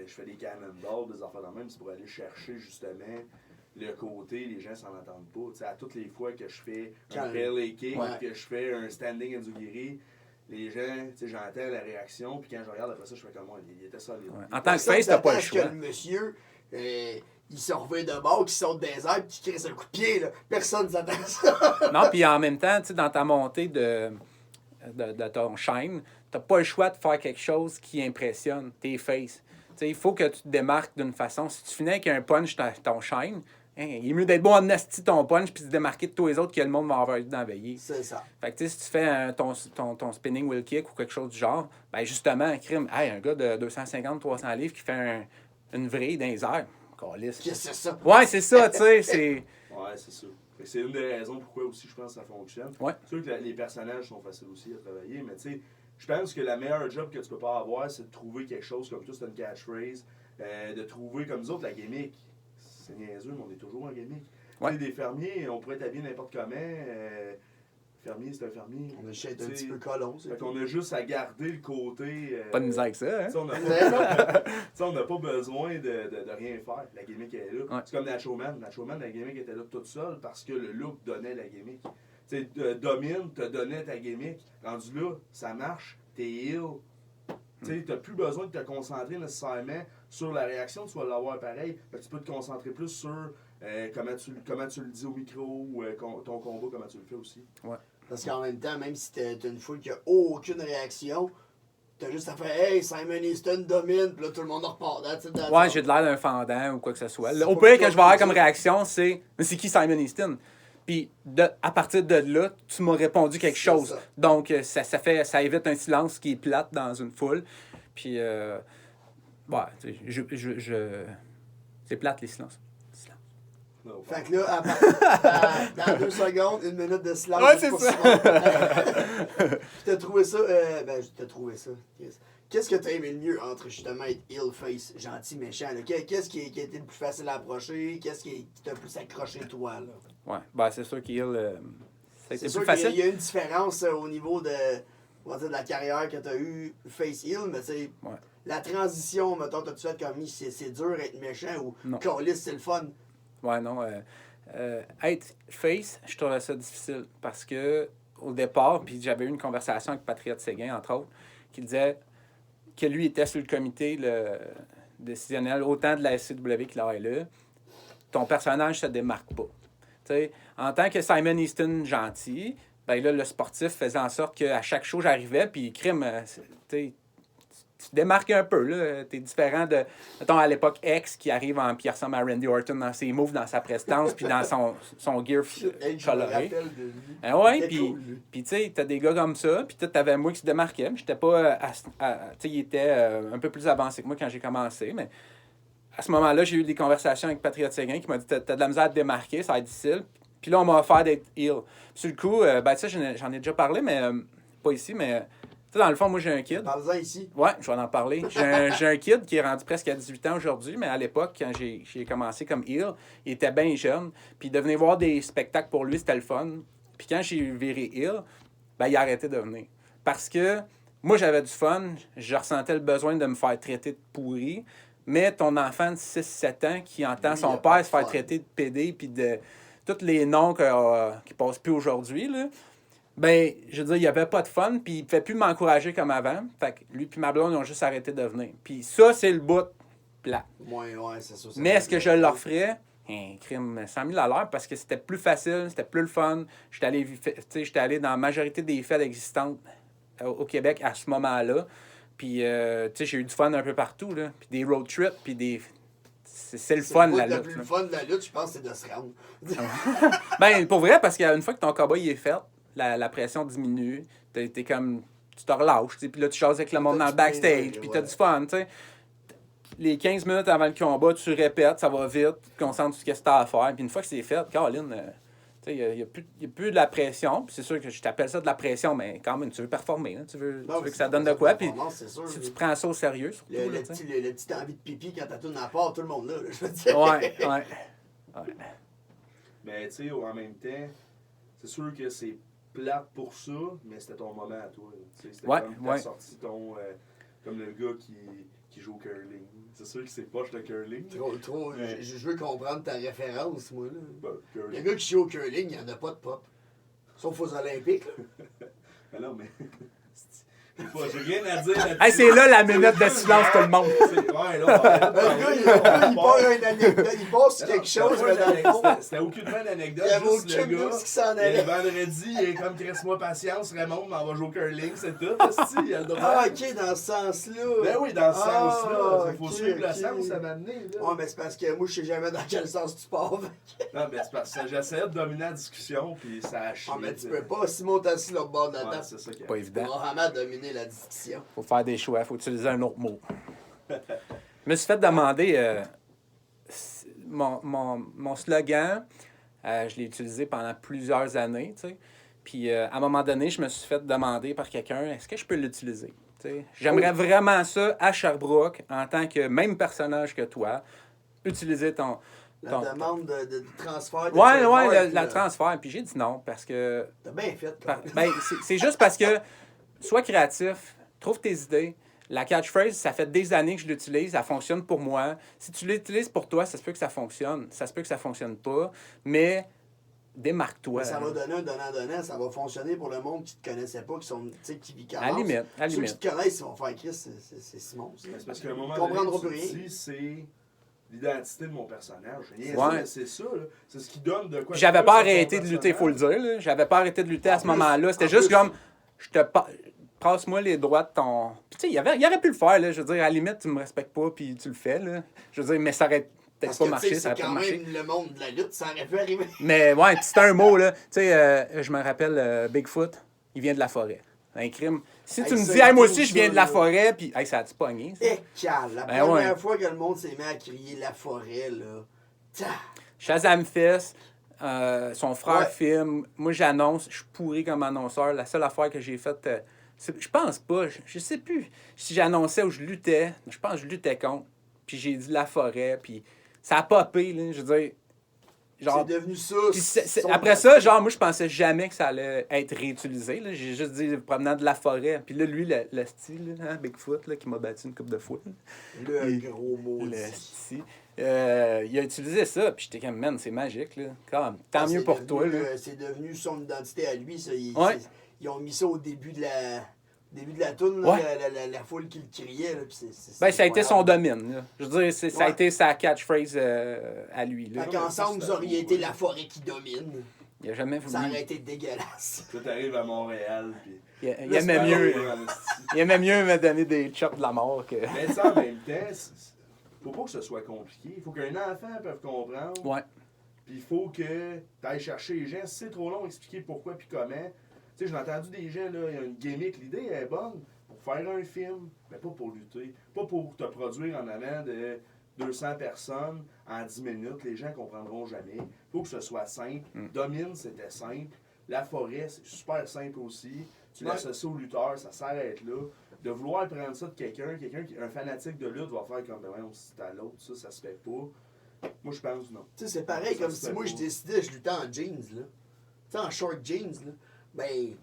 je fais des cannonballs, des affaires de même, c'est pour aller chercher justement le côté, les gens s'en entendent pas. Tu sais, à toutes les fois que je fais un Quand- belly kick, Ouais. que je fais un standing enzugiri, les gens, tu sais, j'entends la réaction, puis quand je regarde après ça, je fais comme moi, il était solide. Ouais. En tant que Ça, face, t'as pas le s'attache choix. que le monsieur, il se revient de bord, qui saute des airs, puis qui crée un coup de pied. Là. Personne ne s'attend à ça. Non, puis en même temps, tu sais, dans ta montée de ton chaîne, t'as pas le choix de faire quelque chose qui impressionne tes faces. Tu sais, il faut que tu te démarques d'une façon. Si tu finis avec un punch ton chaîne, hein, il est mieux d'être bon en asti ton punch puis de se démarquer de tous les autres que le monde va avoir envie d'en veiller. C'est ça. Fait que tu sais, si tu fais ton spinning wheel kick ou quelque chose du genre, ben justement, un gars de 250-300 livres qui fait une vrille dans les airs. Calisse. Qu'est-ce que c'est ça? Ouais, c'est ça, tu sais, c'est... Ouais, c'est sûr. Fait que c'est une des raisons pourquoi aussi je pense que ça fonctionne. Ouais. C'est sûr que les personnages sont faciles aussi à travailler, mais tu sais, je pense que la meilleure job que tu peux pas avoir, c'est de trouver quelque chose comme toi, c'est une catchphrase, de trouver comme nous autres la gimmick. C'est niaiseux, mais on est toujours en gimmick. Ouais. Tu sais, des fermiers, on pourrait t'habiller n'importe comment. Fermier, c'est un fermier. On est un Tu sais, petit peu colon, c'est Fait tout. qu'on a juste à garder le côté. Pas de misère avec ça, hein? Tu sais, on n'a pas besoin de rien faire. La gimmick est là. Ouais. C'est comme Nacho Man. Nacho Man, la gimmick était là toute seule parce que le look donnait la gimmick. Tu sais, Domine te donnait ta gimmick. Rendu là, ça marche, t'es heal. Tu sais, t'as plus besoin de te concentrer nécessairement sur la réaction, tu vas l'avoir pareil. Fait que tu peux te concentrer plus sur comment tu le dis au micro ou ton combat, comment tu le fais aussi. Parce qu'en même temps, même si t'as une foule qui a aucune réaction, t'as juste à faire Hey, Simon Easton domine, puis là tout le monde en repart. That's it, that's Ouais, all. j'ai de l'air d'un fendant ou quoi que ce soit. C'est Au pas pire toi que je vais avoir qui comme dis ça. réaction, c'est « Mais c'est qui Simon Easton? » Puis à partir de là, tu m'as répondu quelque C'est chose. ça. Donc ça évite un silence qui est plate dans une foule. Puis Ouais, tu sais, c'est plate, les silences. Silence. Non, Fait que là, dans 2 secondes, 1 minute de silence. Ouais, c'est pour ça. Simon. T'as trouvé ça, t'as trouvé ça. Yes. Qu'est-ce que t'as aimé le mieux entre justement être heel face, gentil, méchant? Là? Qu'est-ce qui a été le plus facile à approcher? Qu'est-ce qui t'a le plus accroché, toi? Là? Ouais, ben c'est sûr qu'il ça a C'est été sûr plus facile. qu'il y a une différence au niveau on va dire, de la carrière que t'as eu face heel, mais tu sais, Ouais. la transition, mettons, t'as-tu fait comme c'est dur être méchant ou Non. câlisse, c'est le fun? Ouais, non. Être face, je trouvais ça difficile parce que au départ, puis j'avais eu une conversation avec Patriote Séguin, entre autres, qui disait que lui était sur le comité décisionnel, autant de la SCW que la ALE. Ton personnage ne se démarque pas. T'sais, en tant que Simon Easton gentil, ben là, le sportif faisait en sorte qu'à chaque show, j'arrivais, puis crime, tu te démarques un peu. Là. T'es différent de, mettons, à l'époque, X qui arrive puis il ressemble à Randy Orton dans ses moves, dans sa prestance, puis dans son gear coloré. Ouais, puis tu sais, t'as des gars comme ça, puis t'avais moi qui se démarquait, mais j'étais pas, tu sais, il était un peu plus avancé que moi quand j'ai commencé, mais à ce moment-là, j'ai eu des conversations avec Patriote Séguin qui m'a dit t'as de la misère à te démarquer, ça va être difficile. Puis là, on m'a offert d'être heel. Puis sur le coup, ben ça, j'en ai déjà parlé, mais pas ici, mais tu sais, dans le fond, moi, j'ai un kid. Parle-en ici. Ouais, je vais en parler. J'ai un kid qui est rendu presque à 18 ans aujourd'hui, mais à l'époque, quand j'ai commencé comme heel, il était bien jeune. Puis de venir voir des spectacles pour lui, c'était le fun. Puis quand j'ai viré heel, ben, il a arrêté de venir. Parce que moi, j'avais du fun, je ressentais le besoin de me faire traiter de pourri, mais ton enfant de 6-7 ans qui entend son père se faire traiter de pédé puis de tous les noms qui passent plus aujourd'hui, là, ben, je veux dire, il n'y avait pas de fun, puis il ne fait plus m'encourager comme avant. Fait que lui puis ma blonde, ils ont juste arrêté de venir. Puis ça, c'est le bout plat. Ouais, c'est ça. Mais est-ce que je leur ferais? Un crime 100 000 à l'heure parce que c'était plus facile, c'était plus le fun. J'étais allé dans la majorité des fêtes existantes au Québec à ce moment-là. Puis, j'ai eu du fun un peu partout, là. Puis des road trips, puis des... C'est le fun, la lutte. Le fun de la lutte, je pense, c'est de se rendre. Ben, pour vrai, parce qu'une fois que ton combat il est fait, la pression diminue. T'es comme... Tu te relâches, puis là, tu jases avec le monde dans le backstage, puis t'as du fun, tu sais. Les 15 minutes avant le combat, tu répètes, ça va vite, tu te concentres sur ce que tu as à faire. Puis une fois que c'est fait, Caroline, il n'y a plus de la pression. Puis c'est sûr que je t'appelle ça de la pression, mais quand même, tu veux performer. Hein? Tu veux que ça donne de quoi. Puis si tu prends ça au sérieux, surtout. Le petit envie de pipi quand t'as tout dans la part, tout le monde là, je veux dire. Ouais. Mais tu sais, en même temps, c'est sûr que c'est plate pour ça, mais c'était ton moment à toi. C'était comme t'as sorti ton... comme le gars qui joue au curling. C'est sûr que c'est poche de curling. Trop. Mais... Je veux comprendre ta référence, moi. Là. Ben, le gars qui joue au curling, il n'y en a pas de pop. Sauf aux Olympiques. Ben non, mais... J'ai rien à dire là-dessus. Hey, c'est là la minute de silence, tout le monde. Ouais, là, le gars, il part une anecdote, il passe quelque chose, mais dans le fond... C'était aucunement une anecdote. Il y avait aucune news qui s'en allait. Le vendredi, il est comme, crisse-moi patience, Raymond, mais on va jouer au curling, c'est tout. Il a le droit. Ah, ok, dans ce sens-là. Ben oui, dans ce sens-là. Il faut suivre le sens, ça m'a amené. Ouais, mais c'est parce que moi, je sais jamais dans quel sens tu pars. Non, mais c'est parce que j'essayais de dominer la discussion, puis ça a chié. Ah, mais tu peux pas. Simon, t'es assis là au bord de la table. C'est ça qui est pas évident. Tu vas vraiment dominer la discussion. Faut faire des choix, faut utiliser un autre mot. Je me suis fait demander mon slogan, je l'ai utilisé pendant plusieurs années, tu sais. Puis à un moment donné, je me suis fait demander par quelqu'un, est-ce que je peux l'utiliser? T'sais, j'aimerais vraiment ça à Sherbrooke, en tant que même personnage que toi, utiliser la demande de transfert. La transfert. Puis j'ai dit non, parce que... T'as bien fait. C'est juste parce que, sois créatif, trouve tes idées. La catchphrase, ça fait des années que je l'utilise, ça fonctionne pour moi. Si tu l'utilises pour toi, ça se peut que ça fonctionne. Ça se peut que ça fonctionne pas, mais démarque-toi. Mais ça va donner un donnant-donnant, ça va fonctionner pour le monde qui ne te connaissait pas, qui commencent. À la limite. Ceux qui te connaissent, ils vont faire Chris, c'est Simon. C'est parce qu'à un moment donné, tu dis, c'est l'identité de mon personnage. Ouais. C'est ça, là. C'est ce qui donne de quoi. J'avais pas arrêté de lutter, il faut le dire. Là. J'avais pas arrêté de lutter à ce moment-là. C'était juste comme, passe-moi les droits de ton... Puis tu sais, il aurait pu le faire, là. Je veux dire, à la limite, tu me respectes pas, puis tu le fais, là. Je veux dire, mais ça aurait peut-être pas marché, ça aurait pas marché. C'est quand même le monde de la lutte, ça aurait pu arriver. Mais ouais, puis c'est un mot, là. Tu sais, je me rappelle, Bigfoot, il vient de la forêt. un crime. Si tu Hey, me ça, dis, hey, moi tout aussi, je viens ça, de la là. forêt, puis hey, ça a-tu pogné? Ça? Cal, la Ben première ouais. fois que le monde s'est mis à crier la forêt, là. Ta- Shazam Fest, son frère Ouais. filme. Moi, j'annonce, je suis pourri comme annonceur. La seule affaire que j'ai faite, je pense pas, je sais plus si j'annonçais ou je luttais. Je pense que je luttais contre. Puis j'ai dit la forêt, puis ça a popé, là. Je veux dire, genre. C'est devenu ça. Puis son après ça, genre, moi, je pensais jamais que ça allait être réutilisé. Là. J'ai juste dit promenant de la forêt. Puis là, lui, le style, hein, Bigfoot, là, qui m'a battu une coupe de fois. Le Il- gros mot. Le style. Il a utilisé ça, puis j'étais comme, man, c'est magique, là. Comme, tant mieux pour toi, là. C'est devenu son identité à lui, ça. Ouais. Ils ont mis ça au début de la toune, là, Ouais. la foule qui le criait. Là, puis Ben, ça a été son incroyable. domaine, là. Je veux dire, ça a Ouais. été sa catchphrase à lui, là. Fait qu'ensemble, vous auriez été la forêt qui domine. Il a jamais voulu. Ça aurait été dégueulasse. Toi, t'arrives à Montréal, puis... Il Là, aimait c'est mieux. pas mieux. Il aimait mieux me donner des chops de la mort que. Mais tu sais, en même temps, faut pas que ce soit compliqué. Il faut qu'un enfant puisse comprendre. Ouais. Puis il faut que tu ailles chercher les gens. Si c'est trop long, expliquer pourquoi puis comment. Tu sais, j'ai entendu des gens, là, il y a une gimmick, l'idée est bonne pour faire un film, mais pas pour lutter. Pas pour te produire en avant de 200 personnes en 10 minutes. Les gens comprendront jamais. Il faut que ce soit simple. Domine, c'était simple. La forêt, c'est super simple aussi. Tu Ouais. l'associes au lutteur, ça s'arrête là. De vouloir prendre ça de quelqu'un qui est un fanatique de lutte va faire comme, ben ouais, c'est à l'autre, ça se fait pas. Moi, je pense non. Tu sais, c'est pareil Ça comme se si fait moi pas. je décidais, je luttais en jeans, là. Tu sais, en short jeans, là. Ben,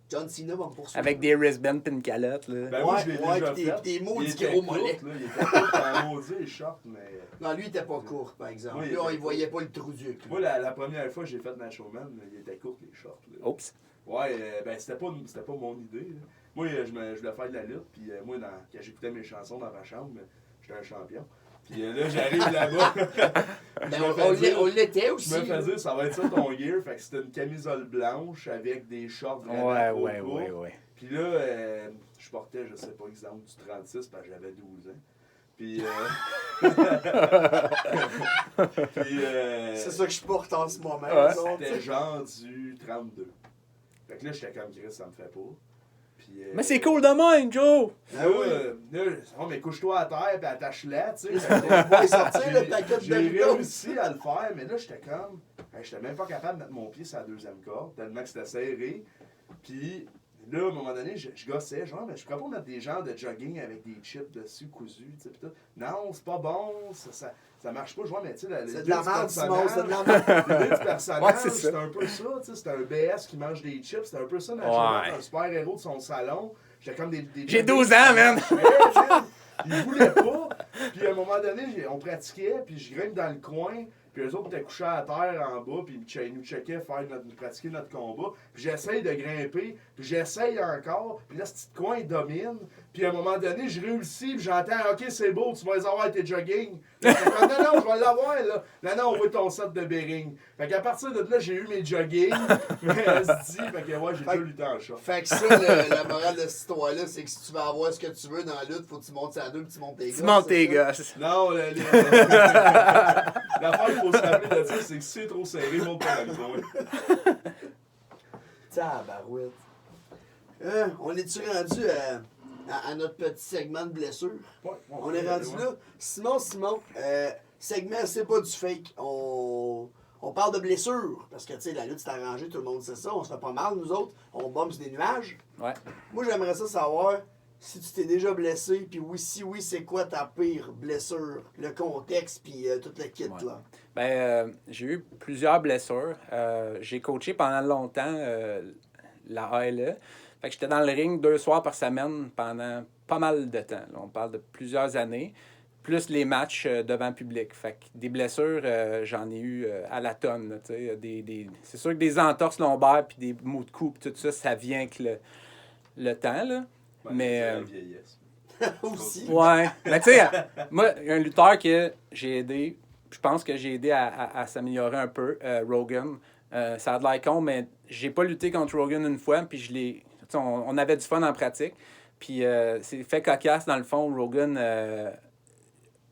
John Cena va me poursuivre. Avec des wristbands pis une calotte, là. Ben moi, Ouais, je l'ai ouais, déjà pis fait. des maudits Il était gros court, mollets. là, il était court en maudit, les shorts, mais... Non, lui, il était pas court, par exemple. Oui, il Là, était il voyait pas le trou du cul. Moi, la première fois que j'ai fait Nacho Man, il était court, les shorts. Là. Oups. Ouais, ben c'était pas mon idée. Là. Moi, je voulais faire de la lutte, puis moi, quand j'écoutais mes chansons dans ma chambre, j'étais un champion. Puis là, j'arrive là-bas. Ben, Je me fais dire- on l'était Je aussi. me fais dire, ça va être ça ton gear. Fait que c'était une camisole blanche avec des shorts vraiment Ouais, trop ouais, courts. ouais, ouais. Puis là, je portais, je sais pas, exemple, du 36 parce que j'avais 12 ans. Puis, C'est ça que je porte en ce moment. Ouais. disons, tu c'était sais. genre du 32. Fait que là, j'étais comme Chris, ça me fait pas. Puis, Mais c'est cool de même, Joe! Là, Ah oui. oh, mais couche-toi à terre et attache-la, tu sais. Va y sortir le paquet de J'ai Doritos. réussi à le faire, mais là, j'étais comme. J'étais même pas capable de mettre mon pied sur la deuxième corde, tellement que c'était serré. Puis là, à un moment donné, je gossais, genre, mais je pourrais pas mettre des genres de jogging avec des chips dessus, cousus, tu sais, pis tout. Non, c'est pas bon, ça marche pas. Je vois, mais tu sais, C'est de la merde, Simon, c'est de la merde. L'idée du personnage, Ouais, c'est ça. c'est un peu ça, tu sais, c'est un BS qui mange des chips, c'est un peu ça, Nacho Ouais. Man, un super-héros de son salon. J'étais comme des J'ai 12 ans, man! Il voulait pas. Puis à un moment donné, on pratiquait, puis je grimpe dans le coin, puis eux autres étaient couchés à terre en bas, puis ils nous checkaient faire pratiquer notre combat. Puis j'essaye de grimper, puis j'essaye encore, puis là, ce petit coin il domine. Puis à un moment donné, je réussis, puis j'entends, OK, c'est beau, tu vas les avoir tes jogging. Là, j'étais comme, non, je vais l'avoir, là. Non, on voit ton set de Bering. Fait qu'à partir de là, j'ai eu mes jogging. Mais fait que ouais, j'ai déjà lutté en short. Fait que ça, la morale de cette histoire-là, c'est que si tu veux avoir ce que tu veux dans la lutte, faut que tu montes à deux et tu montes tes gosses. Tu montes c'est tes ça? gosses. Non, l'affaire qu'il faut se rappeler de ça, c'est que si c'est trop serré, monte pas dans le coin. Tabarouette. On est-tu rendu à notre petit segment de blessures? Ouais, On est rendu là. Simon, segment, c'est pas du fake. On parle de blessures. Parce que, tu sais, la lutte, c'est arrangé, tout le monde sait ça. On se fait pas mal, nous autres. On bombe sur des nuages. Ouais. Moi, j'aimerais ça savoir si tu t'es déjà blessé, puis oui, c'est quoi ta pire blessure? Le contexte, puis tout le kit, Ouais. là. Ben, j'ai eu plusieurs blessures. J'ai coaché pendant longtemps la ALE. Fait que j'étais dans le ring 2 soirs par semaine pendant pas mal de temps. Là, on parle de plusieurs années. Plus les matchs devant public. Fait que des blessures, j'en ai eu à la tonne. Là, c'est sûr que des entorses lombaires puis des maux de cou puis tout ça, ça vient avec le temps. Là. Ouais, Mais, c'est la vieillesse. Aussi. Ouais. Mais tu sais, moi, un lutteur que j'ai aidé, je pense que j'ai aidé à s'améliorer un peu, Rogan. Ça a de l'air con, mais j'ai pas lutté contre Rogan une fois, puis je l'ai. Tu sais, on avait du fun en pratique. Puis c'est fait cocasse, dans le fond, Rogan.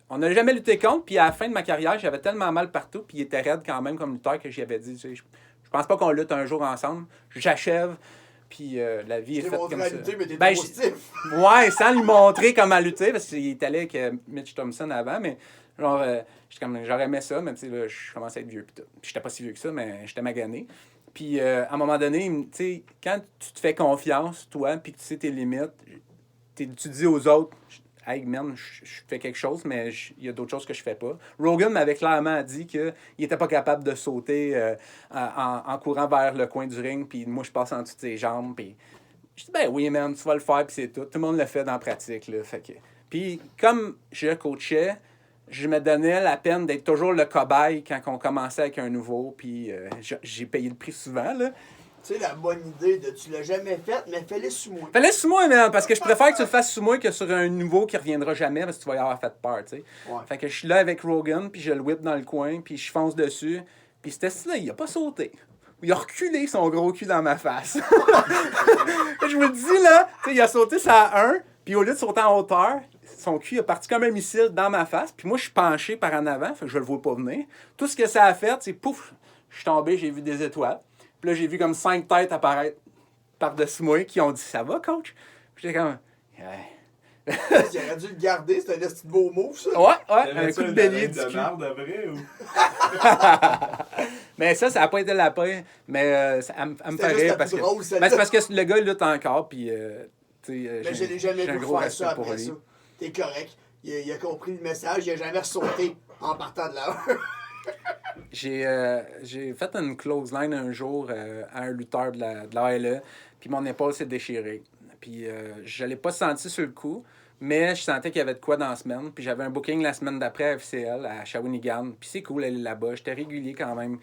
On n'a jamais lutté contre, puis à la fin de ma carrière, j'avais tellement mal partout, puis il était raide quand même comme lutteur que j'y avais dit, tu sais, je pense pas qu'on lutte un jour ensemble. J'achève, Puis la vie est t'ai faite montré comme à ça. lutter, mais t'étais Ben, trop stiff. Ouais, sans lui montrer comment lutter, parce qu'il est allé avec Mitch Thompson avant, mais genre, j'aurais aimé ça, mais tu sais, là, je commençais à être vieux pis tout. Puis j'étais pas si vieux que ça, mais j'étais magané. Puis à un moment donné, tu sais, quand tu te fais confiance, toi, puis que tu sais tes limites, tu dis aux autres, hey man, je fais quelque chose, mais il y a d'autres choses que je fais pas. Rogan m'avait clairement dit qu'il était pas capable de sauter en courant vers le coin du ring, puis moi je passe en dessous de ses jambes, puis je dis ben oui man, tu vas le faire, puis c'est tout. Tout le monde le fait dans la pratique, là. Fait que... Puis comme je coachais, je me donnais la peine d'être toujours le cobaye quand on commençait avec un nouveau, puis j'ai payé le prix souvent, là. Tu sais, la bonne idée de tu l'as jamais faite, mais fais-le sous moi. Fallait sous moi, man, parce que je préfère que tu le fasses sous moi que sur un nouveau qui reviendra jamais parce que tu vas y avoir fait peur, tu sais. Ouais. Fait que je suis là avec Rogan, puis je le whip dans le coin, puis je fonce dessus. Puis c'était là, il a pas sauté. Il a reculé son gros cul dans ma face. Je vous le dis, là, tu sais, il a sauté ça à 1, puis au lieu de sauter en hauteur, son cul est parti comme un missile dans ma face, puis moi, je suis penché par en avant, fait que je le vois pas venir. Tout ce que ça a fait, c'est pouf, je suis tombé, j'ai vu des étoiles. Puis là, j'ai vu comme 5 têtes apparaître par-dessus moi qui ont dit « Ça va, coach? » Puis j'étais comme « Ouais. » J'aurais dû le garder, c'était un petit beau move, ça. Ouais, un T'avais-tu coup de bélier haleine du de cul. marde de vrai ou? Mais ça n'a pas été la paix, mais ça me C'était fait juste rire la parce plus que... drôle, Ben, celle-là. c'est parce que le gars, il lutte encore, puis Mais je l'ai jamais j'ai un vu gros faire respect ça pour après lui. ça. T'es correct. Il a compris le message, il a jamais sauté en partant de là. J'ai fait une close line un jour à un lutteur de la ALE, puis mon épaule s'est déchirée. Puis je l'ai pas senti sur le coup, mais je sentais qu'il y avait de quoi dans la semaine. Puis j'avais un booking la semaine d'après à FCL, à Shawinigan. Puis c'est cool aller là-bas, j'étais régulier quand même.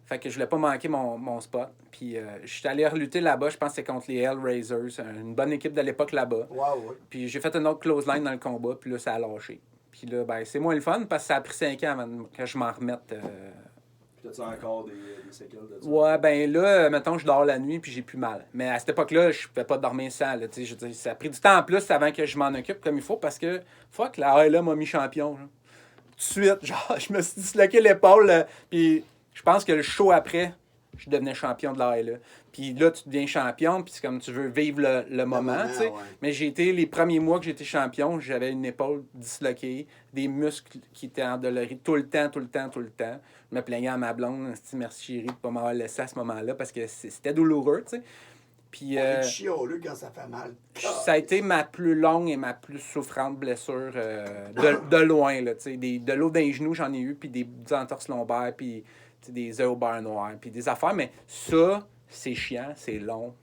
Fait que je voulais pas manquer mon spot. Puis je suis allé relutter là-bas, je pense que c'est contre les Hellraisers, une bonne équipe de l'époque là-bas. Wow, ouais. Puis j'ai fait une autre close line dans le combat, puis là, ça a lâché. Puis là, ben, c'est moins le fun parce que ça a pris 5 ans avant que je m'en remette. Puis t'as-tu encore des séquelles de ça? Ouais, ben là, mettons, je dors la nuit puis j'ai plus mal. Mais à cette époque-là, je pouvais pas dormir sans. Là, je veux dire, ça a pris du temps en plus avant que je m'en occupe comme il faut parce que, fuck, la ALA m'a mis champion. Là. Tout de suite, genre, je me suis disloqué l'épaule. Puis je pense que le show après, je devenais champion de la ALA. Puis là, tu deviens champion, puis c'est comme tu veux vivre le moment, tu sais. ouais. Mais j'ai été, les premiers mois que j'étais champion, j'avais une épaule disloquée, des muscles qui étaient endoloris tout le temps. Je me plaignais à ma blonde, merci chérie, de pas m'avoir laissé à ce moment-là, parce que c'était douloureux, tu sais. Puis On est chialeux quand ça fait mal. ça a été ma plus longue et ma plus souffrante blessure de loin, là, tu sais. De l'eau d'un genou, j'en ai eu, puis des entorses lombaires, puis des œufs au beurre noir, puis des affaires, mais ça, c'est chiant, c'est long.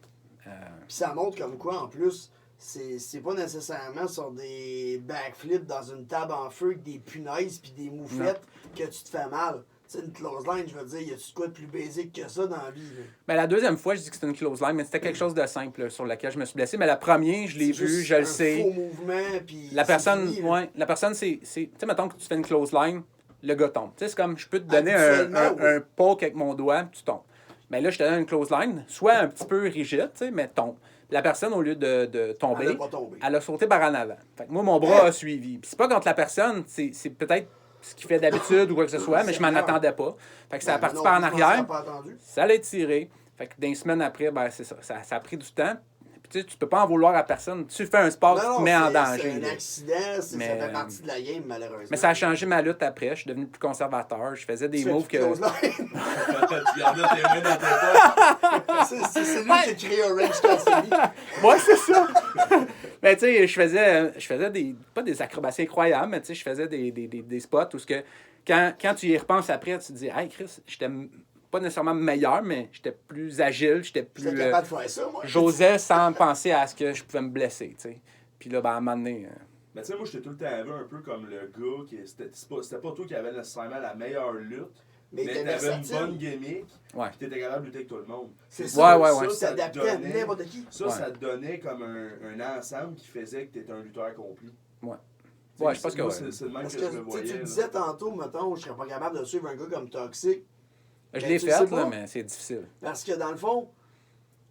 Puis ça montre comme quoi, en plus, c'est pas nécessairement sur des backflips dans une table en feu avec des punaises puis des moufettes que tu te fais mal. C'est une close line, je veux dire, y a-tu de quoi de plus basique que ça dans la vie? Là? Mais la deuxième fois, je dis que c'était une close line, mais c'était quelque chose de simple là, sur lequel je me suis blessé. Mais la première, je l'ai C'est vu, juste je le un sais. faux mouvement, puis La c'est personne, fini, là. ouais, la personne, c'est. Tu sais, mettons que tu fais une close line, le gars tombe. Tu sais, c'est comme je peux te donner Habituellement, oui. un poke avec mon doigt, tu tombes. Mais là, je te donne une close line, soit un petit peu rigide, tu sais, mais tombe. La personne, au lieu de tomber, Elle a pas tombé. elle a sauté par en avant. Fait que moi, mon bras a suivi. Puis c'est pas contre la personne, c'est peut-être ce qu'il fait d'habitude ou quoi que ce soit, mais je m'en attendais pas. Fait que ça a parti par en arrière, ça l'a tiré. Fait que dans une semaine après, ben c'est ça. Ça a pris du temps. Puis tu peux pas en vouloir à personne. Tu fais un sport, tu te mets en danger. C'est un là. accident, Mais, ça fait partie de la game, malheureusement. Mais ça a changé ma lutte après. Je suis devenu plus conservateur. Je faisais des Tu fais moves plus que. close line. Tu gardais tes mains dans tes poches. C'est lui qui a créé un range Cassidy. Ouais, c'est ça. Mais tu sais, je faisais des. Pas des acrobaties incroyables, mais tu sais, je faisais des spots où ce que. Quand tu y repenses après, tu te dis, hey Chris, j'étais pas nécessairement meilleur, mais j'étais plus agile, j'étais plus. J'étais capable de faire ça, moi. J'osais sans penser à ce que je pouvais me blesser, tu sais. Puis là, ben, à un moment donné. Mais tu sais, moi, j'étais tout le temps vu un peu comme le gars qui. C'était pas toi qui avait nécessairement la meilleure lutte, Mais mais t'es t'avais une versatile. bonne gimmick, Ouais. puis t'étais capable de lutter avec tout le monde. C'est Ouais, ça, ouais, ça, ouais. ça Ça te s'adaptait à donnait- n'importe qui. Ça, Ouais. ça te donnait comme un ensemble qui faisait que t'étais un lutteur accompli. Ouais. Tu sais, Ouais, je pense que moi, ouais. c'est le même Parce que que je me tu sais, voyais. tu là. disais tantôt, mettons, je serais pas capable de suivre un gars comme Toxic. Je Ben, l'ai tu le fait, sais là, pas. mais c'est difficile. Parce que dans le fond,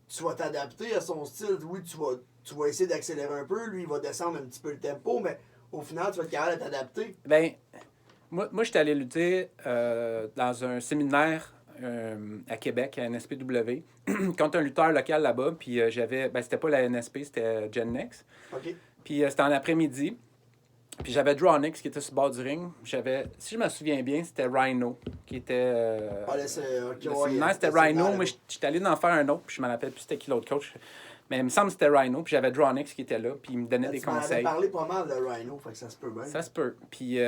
tu vas t'adapter à son style. Oui, tu vas essayer d'accélérer un peu. Lui, il va descendre un petit peu le tempo, mais au final, tu vas être capable de t'adapter. Ben, moi j'étais allé lutter dans un séminaire à Québec, à NSPW, contre un lutteur local là-bas. Puis j'avais... Ben, c'était pas la NSP, c'était Gen Next. OK. Puis c'était en après-midi. Puis j'avais Drew Onyx qui était sur le bord du ring. J'avais, si je me souviens bien, c'était Rhino qui était... Ah, là, c'est... OK, le ouais, séminaire, c'était c'est Rhino. mal, Moi, j'étais allé en faire un autre, puis je me rappelle plus c'était qui l'autre coach. Mais il me semble que c'était Rhino. Puis j'avais Drew Onyx qui était là, puis il me donnait des Tu m'en avais conseils. parlé pas mal de Rhino, fait que ça se peut bien. Ça se peut. Puis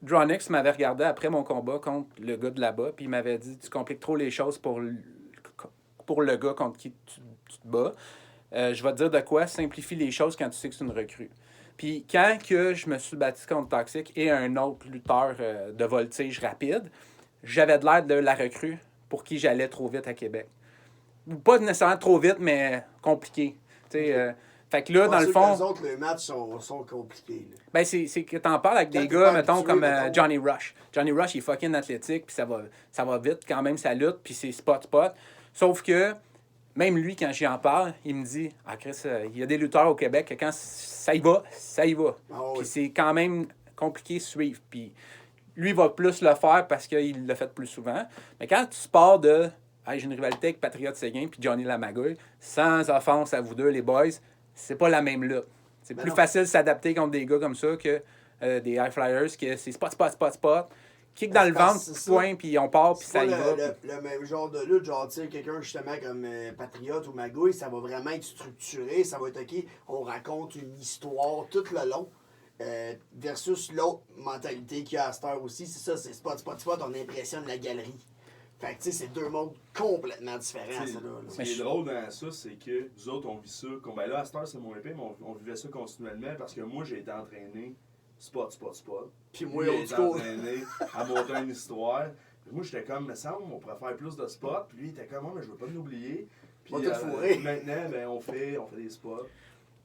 Drew Onyx m'avait regardé après mon combat contre le gars de là-bas, puis il m'avait dit « Tu compliques trop les choses pour le gars contre qui tu te bats. Je vais te dire de quoi, simplifie les choses quand tu sais que c'est une recrue. » Puis quand que je me suis battu contre Toxic et un autre lutteur de voltige rapide, j'avais de l'air de la recrue pour qui j'allais trop vite à Québec. Pas nécessairement trop vite, mais compliqué. Okay. Fait que là, dans le Les fond... autres, les matchs sont compliqués. Là. Ben, c'est que t'en parles avec Quand des t'es gars, pas mettons, habitué, comme mettons. Johnny Rush. Johnny Rush, il est fucking athlétique, puis ça va vite quand même, ça lutte, puis c'est spot-spot. Sauf que, même lui, quand j'y en parle, il me dit « Ah, Chris, il y a des lutteurs au Québec que quand ça y va, ça y va. Ah oui. Puis c'est quand même compliqué de suivre. Puis lui, il va plus le faire parce qu'il l'a fait plus souvent. Mais quand tu pars de hey, j'ai une rivalité avec Patriote Séguin puis Johnny Lamagouille, sans offense à vous deux, les boys, c'est pas la même lutte. C'est plus facile de s'adapter contre des gars comme ça que des high flyers, que c'est spot. Kick dans le ventre, point, puis on part, puis ça y va. Le même genre de lutte, genre, tu sais, quelqu'un justement comme Patriote ou Magouille, ça va vraiment être structuré, ça va être OK, on raconte une histoire tout le long. Versus l'autre mentalité qu'il y a à cette heure aussi, c'est ça, c'est spot, on impressionne la galerie. Fait que, tu sais, c'est deux mondes complètement différents, ça, là. Ce qui est drôle dans ça, c'est que nous autres, on vit ça. Ben là, à cette heure, c'est mon épée, mais on vivait ça continuellement parce que moi, j'ai été entraîné spot. Puis moi, Lui, au il était coup. entraîné à monter une histoire. Puis moi, j'étais comme, me semble, on pourrait faire plus de spots. Puis lui, il était comme, mais je veux pas l'oublier. Puis On va tout fourrer. maintenant, ben, on fait des spots.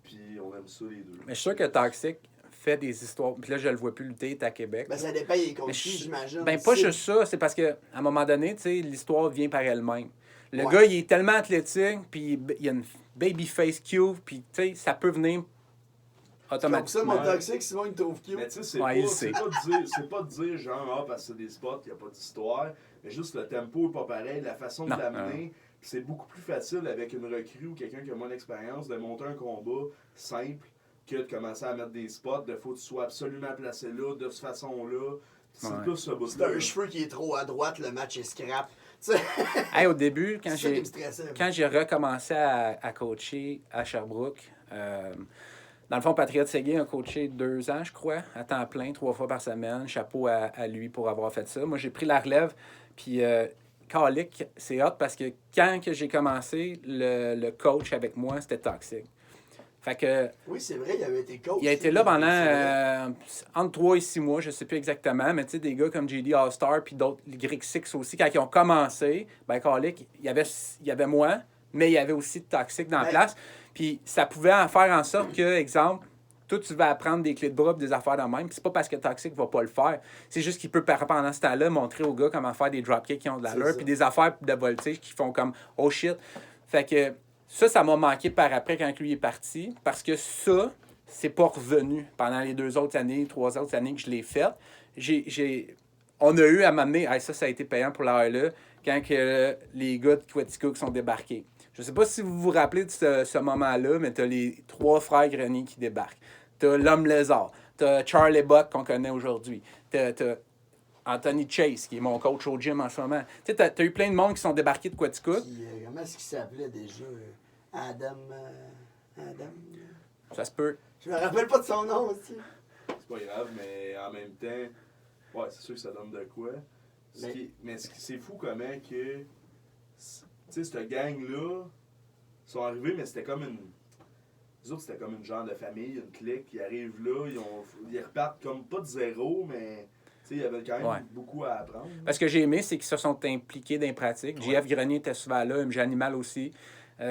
Puis on aime ça, les deux. Mais je suis sûr que Toxic fait des histoires. Puis là, je le vois plus lutter, il est à Québec. Ben, ça dépend, il est contre qui, j'imagine. Ben, pas juste ça. C'est parce qu'à un moment donné, tu sais, l'histoire vient par elle-même. Le Ouais. gars, il est tellement athlétique, puis il y a une babyface cute, puis tu sais, ça peut venir Comme ça, automatiquement. mon toxique, Simon, il trouve cute. Mais tu sais, c'est Ouais, il pas, sait. c'est pas de dire genre, parce que c'est des spots, il n'y a pas d'histoire. Mais juste le tempo n'est pas pareil, la façon de Non. l'amener. Puis c'est beaucoup plus facile avec une recrue ou quelqu'un qui a moins d'expérience de monter un combat simple que de commencer à mettre des spots. De faut que tu sois absolument placé là, de cette façon-là. C'est Ouais. plus ce bout C'est un cheveu qui est trop à droite, le match est scrap. Tu sais, Hey, au début, c'est ça qui me stressait. quand j'ai recommencé à coacher à Sherbrooke, dans le fond, Patriote Séguin a coaché 2 ans, je crois, à temps plein, 3 fois par semaine. Chapeau à lui pour avoir fait ça. Moi, j'ai pris la relève, puis calique, c'est hot parce que quand que j'ai commencé, le coach avec moi, c'était Toxic. Fait que, Oui, c'est vrai, il avait été coach. il a été là pendant C'est vrai. entre 3 et 6 mois, je sais plus exactement, mais tu sais, des gars comme JD All-Star puis d'autres, les Greek Six aussi, quand ils ont commencé, ben calique, il y avait moi, mais il y avait aussi Toxic dans la Ouais. place. Puis ça pouvait en faire en sorte que, exemple, toi, tu vas apprendre des clés de bras pis des affaires de même. Puis c'est pas parce que Toxic va pas le faire. C'est juste qu'il peut, pendant ce temps-là, montrer aux gars comment faire des dropkicks qui ont de C'est l'allure, ça. puis des affaires de voltige qui font comme « Oh shit! » Fait que ça m'a manqué par après quand lui est parti, parce que ça, c'est pas revenu pendant les 2 autres années, 3 autres années que je l'ai fait. On a eu à m'amener, hey, ça a été payant pour la là quand que, les gars de Quaticook sont débarqués. Je sais pas si vous vous rappelez de ce moment-là, mais t'as les 3 frères Grenier qui débarquent. T'as l'homme lézard. T'as Charlie Buck qu'on connaît aujourd'hui. T'as Anthony Chase, qui est mon coach au gym en ce moment. Tu sais, t'as eu plein de monde qui sont débarqués de Quaticook. Puis, comment est-ce qu'il s'appelait déjà? Adam. Ça se peut. Je me rappelle pas de son nom aussi. C'est pas grave, mais en même temps, ouais, c'est sûr que ça donne de quoi. Mais c'est fou comment que, tu sais, cette gang-là sont arrivés, mais c'était comme une... Les autres, c'était comme une genre de famille, une clique, ils arrivent là, ils repartent comme pas de zéro, mais tu sais, il y avait quand même beaucoup à apprendre. Parce que j'ai aimé, c'est qu'ils se sont impliqués dans les pratiques. JF Grenier était souvent là, MJ Animal aussi. Tu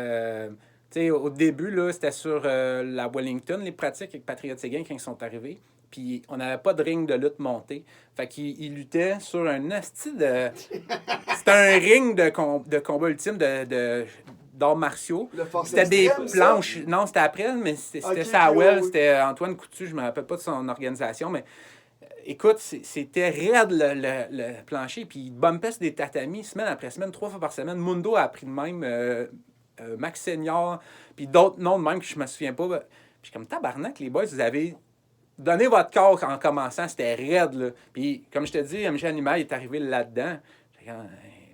sais, au début, là, c'était sur la Wellington, les pratiques avec Patriote Séguin quand ils sont arrivés. Puis on n'avait pas de ring de lutte monté. Fait qu'ils luttaient sur un asti de... C'était un ring de combat ultime d'arts martiaux. C'était des planches. Non, c'était après, mais c'était ça à Well. C'était Antoine Coutu, je me rappelle pas de son organisation, mais écoute, c'était raide le plancher, puis il bumpait sur des tatamis semaine après semaine, 3 fois par semaine. Mundo a appris de même, Max Senior, puis d'autres noms de même que je me souviens pas. Puis je suis comme, tabarnak, les boys, vous avez donné votre corps en commençant, c'était raide, là. Puis comme je te dis, MG Animal est arrivé là-dedans.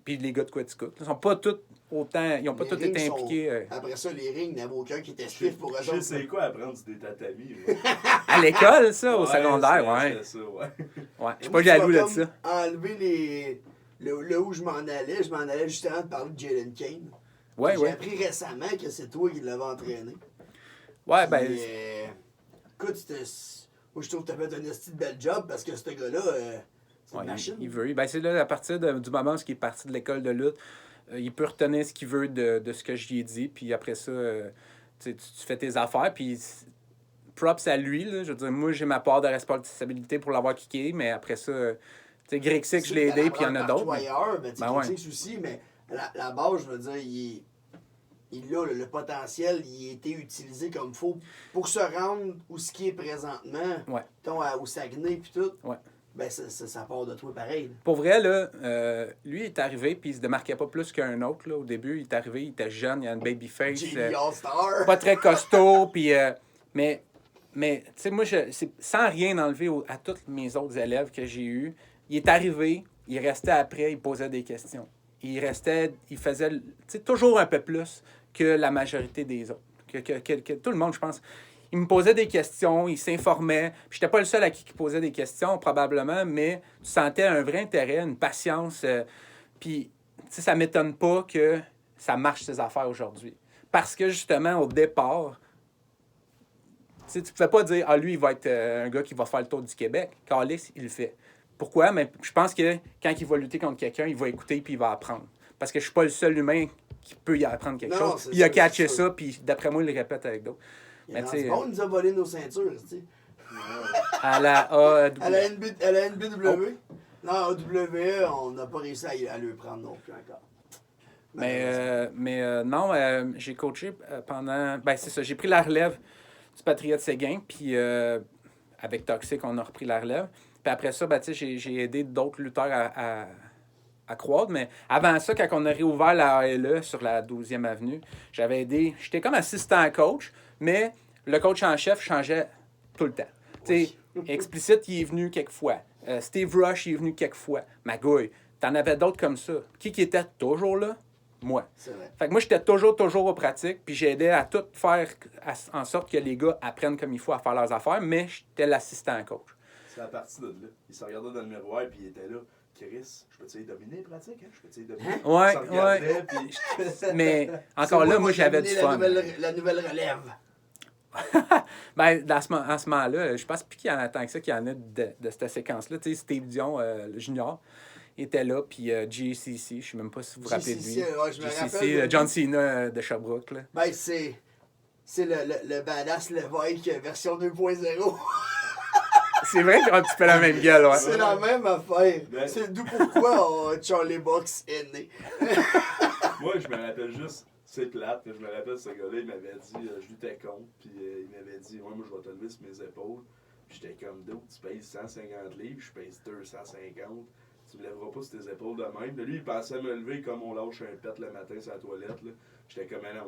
Puis les gars de Quaticook, ils sont pas tous autant, ils n'ont pas tous été impliqués. Après ça, les rings, il n'y avait aucun qui était stiff pour eux Je autres. sais quoi apprendre des tatamis. Moi. À l'école, ça, au Ouais, secondaire, ouais. c'était ça, ouais. Ouais, je suis Moi, pas jaloux tu vas de ça. comme enlever le où je m'en allais justement de parler de Jalen Kane. Ouais, J'ai ouais. appris récemment que c'est toi qui l'avais entraîné. Ouais, Puis, ben, écoute, moi je trouve que t'as fait un esti de bel job parce que ce gars-là, c'est ouais, une machine. il veut. Ben, c'est là, à partir du moment où il est parti de l'école de lutte, il peut retenir ce qu'il veut de ce que je lui ai dit, puis après ça, tu fais tes affaires, puis props à lui, là. Je veux dire, moi, j'ai ma part de responsabilité pour l'avoir kické, mais après ça, tu sais, Greg Six, je l'ai aidé, puis il y en a d'autres. Ailleurs, ben, Ben ouais. aussi, mais la base, je veux dire, il a le potentiel, il a été utilisé comme il faut pour se rendre où ce qui est présentement, Ouais. au Saguenay puis tout. Ouais. Ben, ça part de toi pareil. Là. Pour vrai, là, lui, il est arrivé, puis il se démarquait pas plus qu'un autre, là. Au début, il est arrivé, il était jeune, il a une baby face. JD All-Star. Pas très costaud, puis... mais tu sais, moi, sans rien enlever à tous mes autres élèves que j'ai eus, il est arrivé, il restait après, il posait des questions. Il faisait, tu sais, toujours un peu plus que la majorité des autres. Que tout le monde, je pense. Il me posait des questions, il s'informait. Puis j'étais pas le seul à qui posait des questions, probablement, mais tu sentais un vrai intérêt, une patience. Puis, tu sais, ça m'étonne pas que ça marche ses affaires aujourd'hui. Parce que, justement, au départ, tu ne pouvais pas dire « Ah, lui, il va être un gars qui va faire le tour du Québec. » Carlis, il le fait. Pourquoi? Mais je pense que quand il va lutter contre quelqu'un, il va écouter puis il va apprendre. Parce que je suis pas le seul humain qui peut y apprendre quelque chose. Il a catché ça, puis d'après moi, il le répète avec d'autres. Il nous a volé nos ceintures, tu sais. À la AW. À la NBW. Non, à AWE, on n'a pas réussi à le prendre non plus encore. Mais non, j'ai coaché pendant... Ben, c'est ça, j'ai pris la relève du Patriote Séguin, puis avec Toxic, on a repris la relève. Puis après ça, ben, j'ai aidé d'autres lutteurs à croître. Mais avant ça, quand on a réouvert la ALE sur la 12e avenue, j'avais aidé... J'étais comme assistant coach, mais le coach en chef changeait tout le temps. Oui. Explicite, il est venu quelques fois. Steve Rush, il est venu quelques fois. Magouille, t'en avais d'autres comme ça. Qui était toujours là? Moi. C'est vrai. Fait que moi, j'étais toujours aux pratiques, puis j'aidais à tout faire en sorte que les gars apprennent comme il faut à faire leurs affaires, mais j'étais l'assistant coach. C'est à partir de là. Il se regardait dans le miroir, puis il était là. Chris, je peux-tu dominer les pratiques? Hein? Je peux-tu dominer? Ouais. Puis... Mais encore là, moi, j'avais du fun. La nouvelle relève. Ben, en ce moment-là, je pense plus qu'il y en a tant que ça qu'il y en a de cette séquence-là. Tu sais, Steve Dion, le junior, était là, puis JCC, je ne sais même pas si vous vous rappelez de lui. Ouais, je me JCC, rappelle. John Cena de Sherbrooke. Là. Ben, c'est le badass Levique version 2.0. C'est vrai qu'ils ont un petit peu la même gueule, ouais. C'est la même affaire. Ben... C'est d'où pourquoi Charlie Box est né. Moi, je me rappelle juste, c'est plate, mais je me rappelle ce gars-là, il m'avait dit, je luttais contre, puis il m'avait dit, ouais, moi, je vais te lever sur mes épaules. Puis j'étais comme, d'où tu pèses 150 livres, je pèse 250. Tu me lèveras pas sur tes épaules de même. Puis lui, il pensait me lever comme on lâche un pet le matin sur la toilette. Là. J'étais comme, non,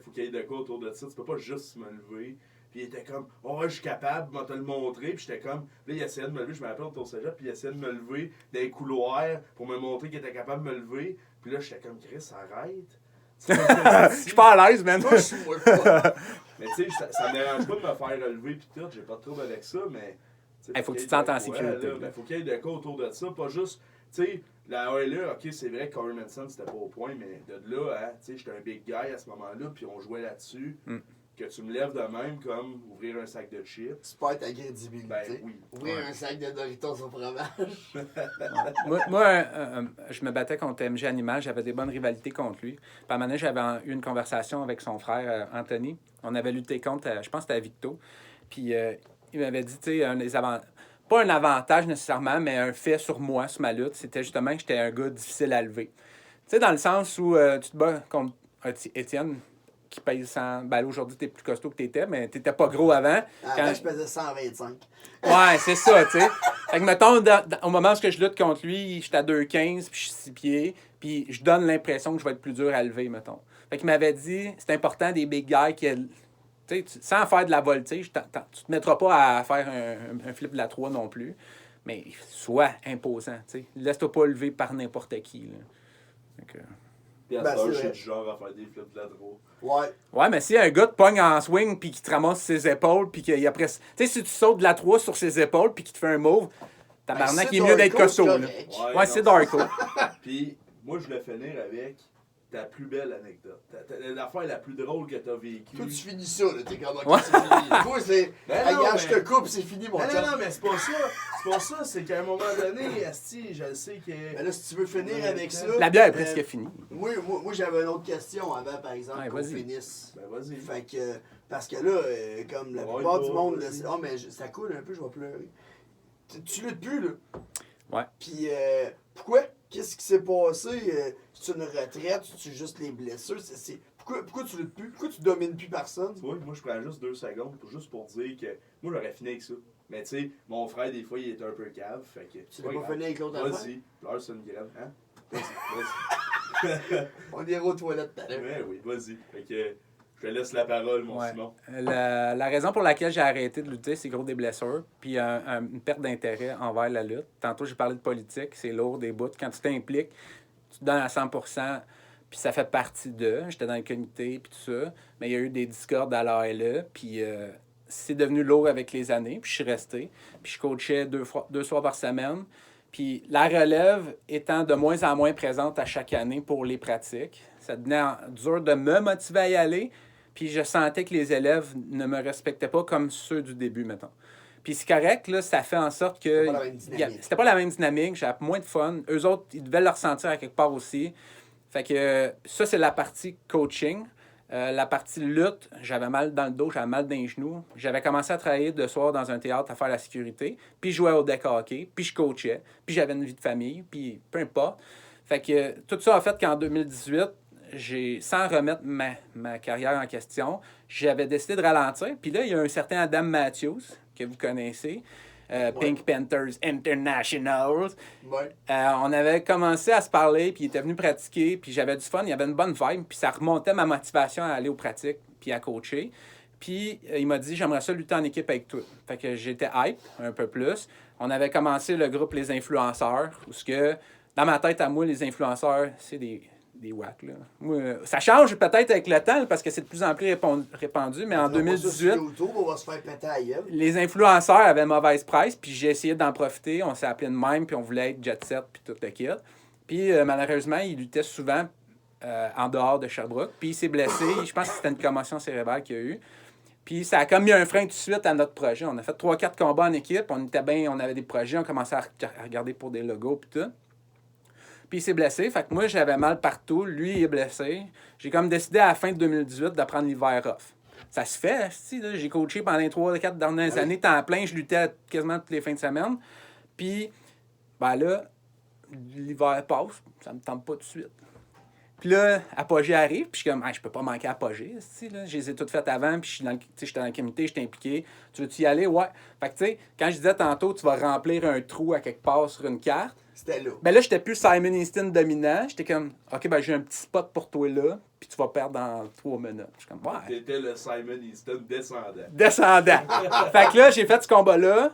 faut qu'il y ait de quoi autour de ça. Tu peux pas juste me lever. Puis il était comme, oh, je suis capable, je vais te le montrer. Puis j'étais comme, là, il essayait de me lever, je me rappelle autour de cégep, puis il essayait de me lever dans les couloirs pour me montrer qu'il était capable de me lever. Puis là, j'étais comme, Chris, arrête. Je suis pas à l'aise, man. Moi, je suis pas. Mais tu sais, ça me dérange pas de me faire relever, puis tout, j'ai pas de trouble avec ça, mais. Il faut que tu te sentes en sécurité. Il faut qu'il y ait de quoi autour de ça, pas juste. Tu sais, la ALE, ok, c'est vrai que Corey Manson, c'était pas au point, mais de là, hein, tu sais, j'étais un big guy à ce moment-là, puis on jouait là-dessus. Que tu me lèves de même comme ouvrir un sac de chips. Tu perds ta crédibilité. Ben oui. Ouvrir un sac de Doritos au fromage. Moi, je me battais contre MG Animal, j'avais des bonnes rivalités contre lui. Puis à un moment donné, j'avais eu une conversation avec son frère Anthony. On avait lutté contre, je pense que c'était à Victo. Puis il m'avait dit, tu sais, pas un avantage nécessairement, mais un fait sur moi, sur ma lutte, c'était justement que j'étais un gars difficile à lever. Tu sais, dans le sens où tu te bats contre Étienne, qui pèse 100. Ben là, aujourd'hui, t'es plus costaud que t'étais, mais t'étais pas gros avant. Avant, je pesais 125. Ouais, c'est ça, tu sais. Fait que, mettons, au moment où je lutte contre lui, j'étais à 2,15 puis je suis 6 pieds, puis je donne l'impression que je vais être plus dur à lever, mettons. Fait qu'il m'avait dit, c'est important des big guys qui... Sans faire de la voltige, tu te mettras pas à faire un flip de la 3 non plus, mais sois imposant, tu sais. Laisse-toi pas lever par n'importe qui, là. Fait que... Puis à Ben, ça, c'est je suis vrai. du genre à faire des flips de la draw. Ouais. Ouais, mais si un gars te pogne en swing puis qu'il te ramasse ses épaules puis qu'il après... Tu sais, si tu sautes de la 3 sur ses épaules puis qu'il te fait un move, tabarnak, Ben, il est mieux d'être Darko, costaud, c'est là. correct. Ouais, non, c'est Darko. Puis, moi, je voulais finir avec ta plus belle anecdote. L'affaire la plus drôle que t'as vécue. Toi, tu finis ça, là. T'es comme, Ouais. ok, c'est fini. Toi, c'est. Ben non, Regarde, je mais- te coupe, c'est fini, mon Non, chum. non, non, mais c'est pas ça. C'est pas ça. C'est qu'à un moment donné, asti, je le sais que... Mais là, si tu veux finir avec ça. La bière est presque finie. Moi, j'avais une autre question avant, par exemple, Ouais, qu'on vas-y. finisse. Ben, vas-y. Fait que, parce que là, comme la Ouais, plupart pas, du monde, vas-y. oh, mais ça coule un peu, je vais pleurer. Tu luttes plus, là. Ouais. Puis, pourquoi? Qu'est-ce qui s'est passé? C'est une retraite? C'est juste les blessures? Pourquoi tu luttes plus? Pourquoi tu domines plus personne? Tu vois, moi, je prends juste 2 secondes juste pour dire que moi, j'aurais fini avec ça. Mais tu sais, mon frère, des fois, il est un peu cave. Fait que. Tu l'as pas fini avec l'autre affaire? Vas-y, pleure sur une graine, hein? Vas-y, On ira aux toilettes tout à vas-y. l'heure. Ouais, oui, vas-y. Fait que je te laisse la parole, mon Ouais. Simon. La raison pour laquelle j'ai arrêté de lutter, c'est gros des blessures, puis une perte d'intérêt envers la lutte. Tantôt, j'ai parlé de politique, c'est lourd, des bouts. Quand tu t'impliques, tu te donnes à 100%, puis ça fait partie d'eux. J'étais dans le comité, puis tout ça. Mais il y a eu des discordes à l'ALE, puis c'est devenu lourd avec les années, puis je suis resté. Puis je coachais 2 soirs par semaine. Puis la relève étant de moins en moins présente à chaque année pour les pratiques, ça devenait dur de me motiver à y aller. Puis je sentais que les élèves ne me respectaient pas comme ceux du début, mettons. Puis c'est correct, là, ça fait en sorte que... C'était pas la même dynamique. C'était pas la même dynamique, j'avais moins de fun. Eux autres, ils devaient le ressentir à quelque part aussi. Fait que ça, c'est la partie coaching. La partie lutte, j'avais mal dans le dos, j'avais mal dans les genoux. J'avais commencé à travailler de soir dans un théâtre à faire la sécurité, puis je jouais au deck hockey, puis je coachais, puis j'avais une vie de famille, puis peu importe. Fait que tout ça a fait qu'en 2018, sans remettre ma carrière en question, j'avais décidé de ralentir. Puis là, il y a un certain Adam Matthews, que vous connaissez, Pink Panthers Internationals. Ouais. On avait commencé à se parler, puis il était venu pratiquer, puis j'avais du fun, il y avait une bonne vibe, puis ça remontait ma motivation à aller aux pratiques, puis à coacher. Puis il m'a dit, j'aimerais ça lutter en équipe avec toi. Fait que j'étais hype, un peu plus. On avait commencé le groupe Les Influenceurs, où ce que, dans ma tête à moi, les influenceurs, c'est des wacks, là. Moi, ça change peut-être avec le temps, parce que c'est de plus en plus répandu, mais en On va pas ça 2018... sur YouTube, on va se faire péter à la gueule. Les influenceurs avaient mauvaise presse, puis j'ai essayé d'en profiter. On s'est appelé de même, puis on voulait être jet set, puis tout le kit. Puis malheureusement, il luttait souvent en dehors de Sherbrooke. Puis il s'est blessé. Je pense que c'était une commotion cérébrale qu'il y a eu. Puis ça a comme mis un frein tout de suite à notre projet. On a fait 3-4 combats en équipe. On avait des projets. On commençait à regarder pour des logos, puis tout. Puis il s'est blessé. Fait que moi, j'avais mal partout. Lui, il est blessé. J'ai comme décidé à la fin de 2018 de prendre l'hiver off. Ça se fait, si, là. J'ai coaché pendant les 3-4 dernières années, temps plein, je luttais quasiment toutes les fins de semaine. Puis, ben là, l'hiver passe, ça me tente pas tout de suite. Puis là, Apogée arrive, puis je suis comme, je peux pas manquer Apogée, là. Je les ai toutes faites avant, puis j'étais dans le comité, j'étais impliqué. Tu veux-tu y aller? Ouais. Fait que, tu sais, quand je disais tantôt, tu vas remplir un trou à quelque part sur une carte, C'était là. ben là, j'étais plus Simon Easton dominant. J'étais comme, OK, ben j'ai un petit spot pour toi là, puis tu vas perdre dans 3 minutes. Je suis comme, ouais. T'étais le Simon Easton descendant. Descendant. Fait que là, j'ai fait ce combat-là,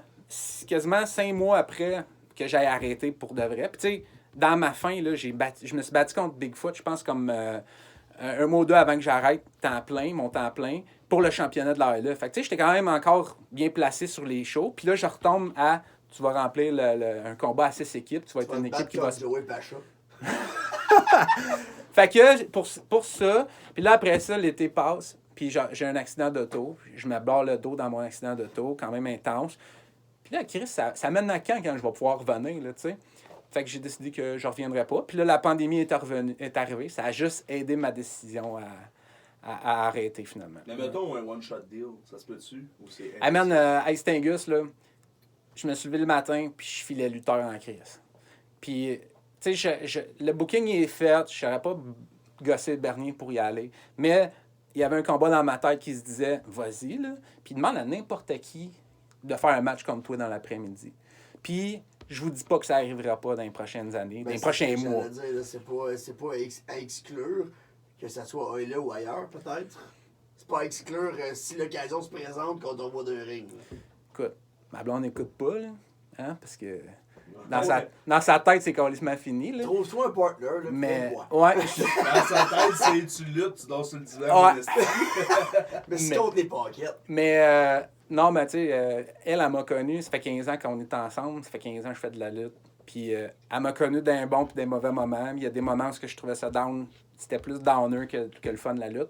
quasiment 5 mois après que j'aille arrêter pour de vrai. Puis tu sais, dans ma fin, là, je me suis battu contre Bigfoot, je pense comme un mois ou deux avant que j'arrête mon temps plein, pour le championnat de l'ALE. Fait que tu sais, j'étais quand même encore bien placé sur les shows. Puis là, je retombe à, tu vas remplir un combat à 6 équipes, tu vas être Tu vas une te équipe battre qui va contre Joey Pacha. Fait que pour ça, puis là après ça, l'été passe, puis j'ai un accident d'auto. Je me barre le dos dans mon accident d'auto, quand même intense. Puis là, Chris, ça mène à quand je vais pouvoir revenir, là, tu sais? Fait que j'ai décidé que je reviendrais pas. Puis là, la pandémie est arrivée. Ça a juste aidé ma décision à arrêter, finalement. Mais mettons un one-shot deal, ça se peut-tu? Ou c'est Hey man, à Stingus, là, je me suis levé le matin, puis je filais lutteur en crise. Puis, tu sais, le booking il est fait, je ne saurais pas gosser Bernier pour y aller. Mais il y avait un combat dans ma tête qui se disait, vas-y, là. Puis demande à n'importe qui de faire un match comme toi dans l'après-midi. Puis, je vous dis pas que ça arrivera pas dans les prochaines années, dans les prochains mois. Dire, là, c'est pas à exclure que ça soit là ou ailleurs, peut-être. C'est pas à exclure si l'occasion se présente quand on voit d'un ring. Là. Écoute, ma blonde n'écoute pas, là. Hein, parce que dans sa tête, c'est complètement fini, là. Trouve-toi un partner, là, Mais, moi. ouais. Dans sa tête, c'est tu luttes, tu dors sur le divan. Ouais. Mais si compte les paquettes. Mais, non, mais tu sais, elle m'a connu, ça fait 15 ans qu'on est ensemble, ça fait 15 ans que je fais de la lutte. Puis, elle m'a connu d'un bon et d'un mauvais moment. Il y a des moments où je trouvais ça down, c'était plus downer que le fun de la lutte.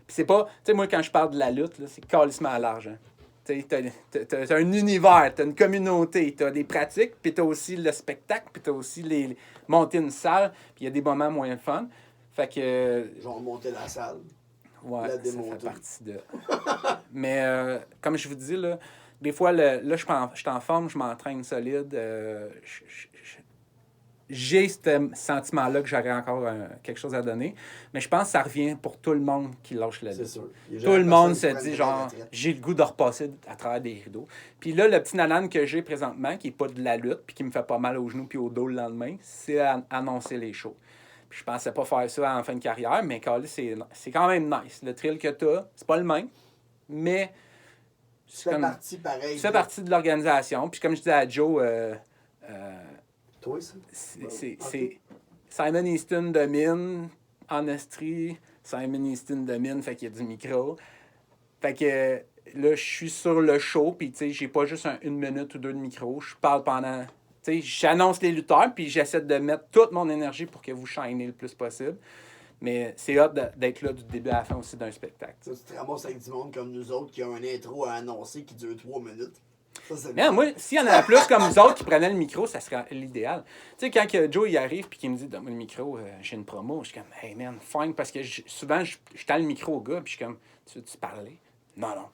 Puis, c'est pas, tu sais, moi, quand je parle de la lutte, là, c'est calissement à l'argent. Tu sais, t'as un univers, t'as une communauté, t'as des pratiques, puis t'as aussi le spectacle, puis t'as aussi les monter une salle, puis il y a des moments moins fun. Fait que. Genre monter la salle. Ouais, La ça fait démonter. partie de. Mais comme je vous dis, là, des fois, là je suis en forme, je m'entraîne solide. J'ai ce sentiment-là que j'aurais encore quelque chose à donner. Mais je pense que ça revient pour tout le monde qui lâche la C'est lutte. sûr. Tout le monde se dit, genre, j'ai le goût de repasser à travers des rideaux. Puis là, le petit nanan que j'ai présentement, qui n'est pas de la lutte, puis qui me fait pas mal aux genoux puis au dos le lendemain, c'est annoncer les shows. Puis je pensais pas faire ça en fin de carrière, mais c'est quand même nice. Le thrill que tu as, c'est pas le même, mais Tu fais partie pareil. tu fais partie de l'organisation. Puis comme je disais à Joe, Toi, ça? c'est Simon Easton domine en Estrie, Simon Easton domine, fait qu'il y a du micro. Fait que là, je suis sur le show, puis tu sais, j'ai pas juste une minute ou deux de micro. Je parle pendant. Tu sais, j'annonce les lutteurs, puis j'essaie de mettre toute mon énergie pour que vous shinez le plus possible. Mais c'est hot d'être là du début à la fin aussi d'un spectacle. Ça, tu te ramasses avec du monde comme nous autres qui ont un intro à annoncer qui dure 3 minutes. Ça, c'est Mais moi, s'il y en avait plus comme nous autres qui prenaient le micro, ça serait l'idéal. Tu sais, quand Joe il arrive et qu'il me dit donne-moi le micro, j'ai une promo, je suis comme hey man, fine, parce que souvent je tends le micro au gars, puis je suis comme tu veux-tu parler? Non, non.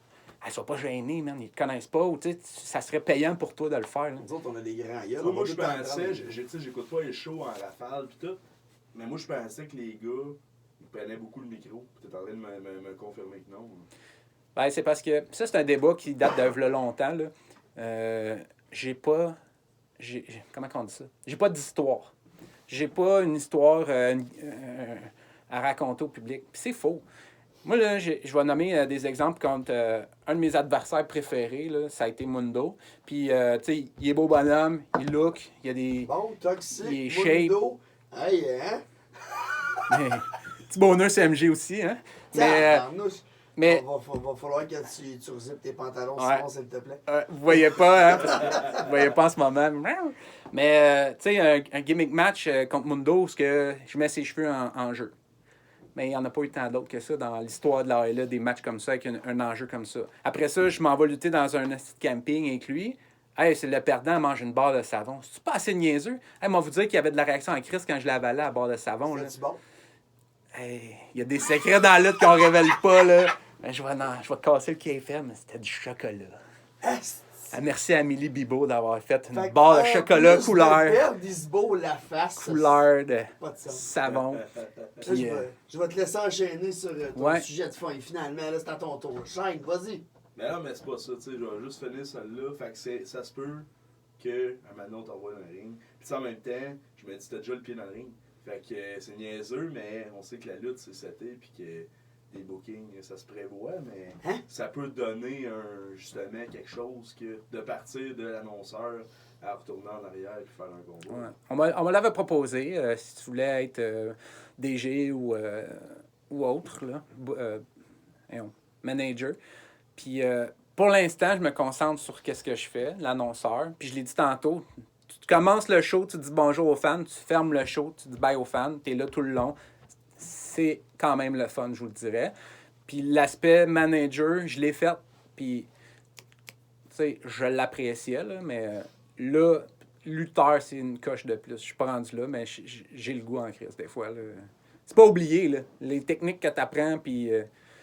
Elle soit pas gênée, man, ils te connaissent pas, ou tu sais, ça serait payant pour toi de le faire. Là. Nous autres, on a des grands gars. Moi, je pensais, j'écoute pas les shows en rafale pis tout, mais moi, je pensais que les gars, ils prenaient beaucoup le micro. T'es en train de me confirmer que non. Ben, c'est parce que ça, c'est un débat qui date de longtemps. Là. Comment on dit ça? J'ai pas d'histoire. J'ai pas une histoire à raconter au public. Puis c'est faux. Moi, là, je vais nommer des exemples contre un de mes adversaires préférés, là, ça a été Mundo. Puis, tu sais, il est beau bonhomme, il look, il y a des... Bon, toxique, il est shape. Mundo. Hey, hein? Mais, petit bonheur CMG aussi, hein? Mais, Va falloir que tu rezippes tes pantalons, Ouais. sinon, s'il te plaît. vous voyez pas, hein? Vous voyez pas en ce moment. Mais, tu sais, un gimmick match contre Mundo, où je mets ses cheveux en jeu. Mais il n'y en a pas eu tant d'autres que ça dans l'histoire de la LA, des matchs comme ça, avec un enjeu comme ça. Après ça, je m'en vais lutter dans un camping avec lui. Hey, c'est le perdant, mange une barre de savon. C'est-tu pas assez niaiseux? Hey, moi, vous dire qu'il y avait de la réaction en crise quand je l'ai avalé à la barre de savon. Là. C'est bon? Hey, il y a des secrets dans la lutte qu'on révèle pas. Là. Ben, je vais te casser le KFM, mais c'était du chocolat. Ah, merci à Amélie Bibo d'avoir fait une barre de chocolat couleur. La face. Couleur de Pas de sens. savon. Là, Puis, je vais te laisser enchaîner sur ton Ouais. sujet de fin. Finalement, là, c'est à ton tour. Shine, vas-y. Mais non, mais c'est pas ça, tu sais, je vais juste finir celle-là. Fait que ça se peut que un moment on t'envoie dans le ring. Puis en même temps, je me dis, t'as déjà le pied dans le ring. Fait que c'est niaiseux, mais on sait que la lutte, c'est seté, puis que des bookings, ça se prévoit, mais Hein? ça peut donner justement quelque chose que de partir de l'annonceur à retourner en arrière et faire un combat. Ouais. On me l'avait proposé, si tu voulais être DG ou autre, là, manager. Puis pour l'instant, je me concentre sur qu'est-ce que je fais, l'annonceur. Puis je l'ai dit tantôt, tu commences le show, tu dis bonjour aux fans, tu fermes le show, tu dis bye aux fans, tu es là tout le long. C'est quand même le fun, je vous le dirais. Puis l'aspect manager, je l'ai fait, puis tu sais, je l'appréciais, là, mais là, lutteur, c'est une coche de plus. Je suis pas rendu là, mais j'ai le goût en crise des fois. Là. C'est pas oublié, là. Les techniques que tu apprends, puis...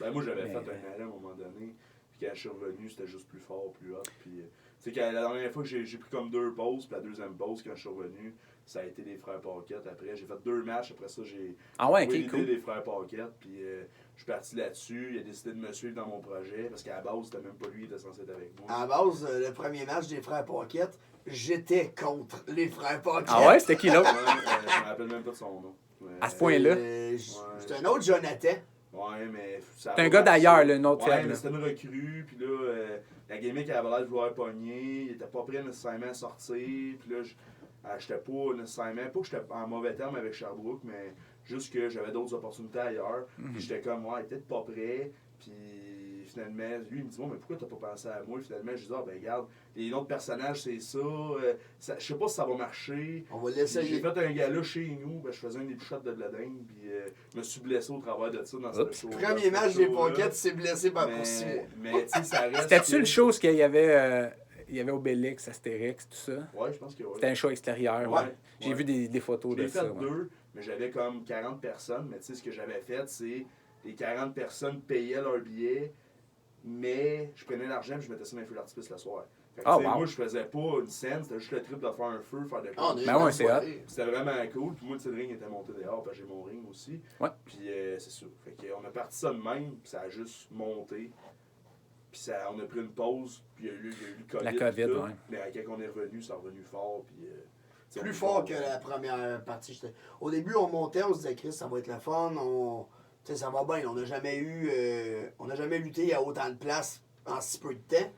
Moi, j'avais mais- fait un arrêt à un moment donné, puis quand je suis revenu, c'était juste plus fort, plus hot. Puis, tu sais, la dernière fois, j'ai pris comme 2 pauses, puis la deuxième pause, quand je suis revenu, ça a été les frères Paquette. Après, j'ai fait 2 matchs. Après ça, j'ai Ah ouais, trouvé ok, l'idée cool. des frères Paquette. Puis je suis parti là-dessus. Il a décidé de me suivre dans mon projet. Parce qu'à la base, c'était même pas lui qui était censé être avec moi. À la base, le premier match des frères Paquette, j'étais contre les frères Paquette. Ah ouais, c'était qui Ouais, l'autre? je me rappelle même pas de son nom. À ce point-là? C'était un autre Jonathan. Ouais, mais ça a C'est un pas gars marché. d'ailleurs, là, une autre Ouais, faible. mais c'était une recrue, puis là, la gimmick avait l'air de vouloir pogner, il était pas prêt nécessairement à sortir, puis là, j'étais pas nécessairement, pas que j'étais en mauvais terme avec Sherbrooke, mais juste que j'avais d'autres opportunités ailleurs, puis j'étais comme, ouais, peut-être pas prêt, puis finalement, lui, il me dit, bon, mais pourquoi t'as pas pensé à moi? Finalement, je dis, ah, ben, regarde, les autres personnages, c'est ça, je sais pas si ça va marcher. On va J'ai l'essayer. fait un gala chez nous, ben, je faisais un épichot de blading, puis je me suis blessé au travers de ça dans ce show. Premier match des Paquettes, c'est blessé par poursuite. Mais tu sais, ça reste. C'était-tu que- le show qu'il y avait, il y avait Obélix, Astérix, tout ça? Ouais, je pense que oui. C'était un show extérieur, ouais. Ouais. J'ai Ouais. vu des photos J'ai de fait ça. Ouais. 2, mais j'avais comme 40 personnes. Mais tu sais, ce que j'avais fait, c'est les 40 personnes payaient leur billet, mais je prenais l'argent et je mettais ça dans les feux d'artifice le soir. Fait que, Oh, tu sais, wow. moi, je faisais pas une scène, c'était juste le trip de faire un feu, faire de Ah, on a eu Ben une ouais, bonne c'est hot. soirée. C'était vraiment cool. Puis moi, le ring était monté dehors, parce que j'ai mon ring aussi. Ouais. Puis c'est ça. Fait qu'on a parti ça de même, puis ça a juste monté. Puis on a pris une pause, puis il y a eu le COVID. La COVID, puis tout. ouais. Mais quand on est revenu, ça est revenu fort. Puis, tu sais, on Plus est fort que la première partie. Au début, on montait, on se disait, Chris, ça va être le fun. Tu sais, ça va bien. On n'a jamais lutté à autant de place en si peu de temps.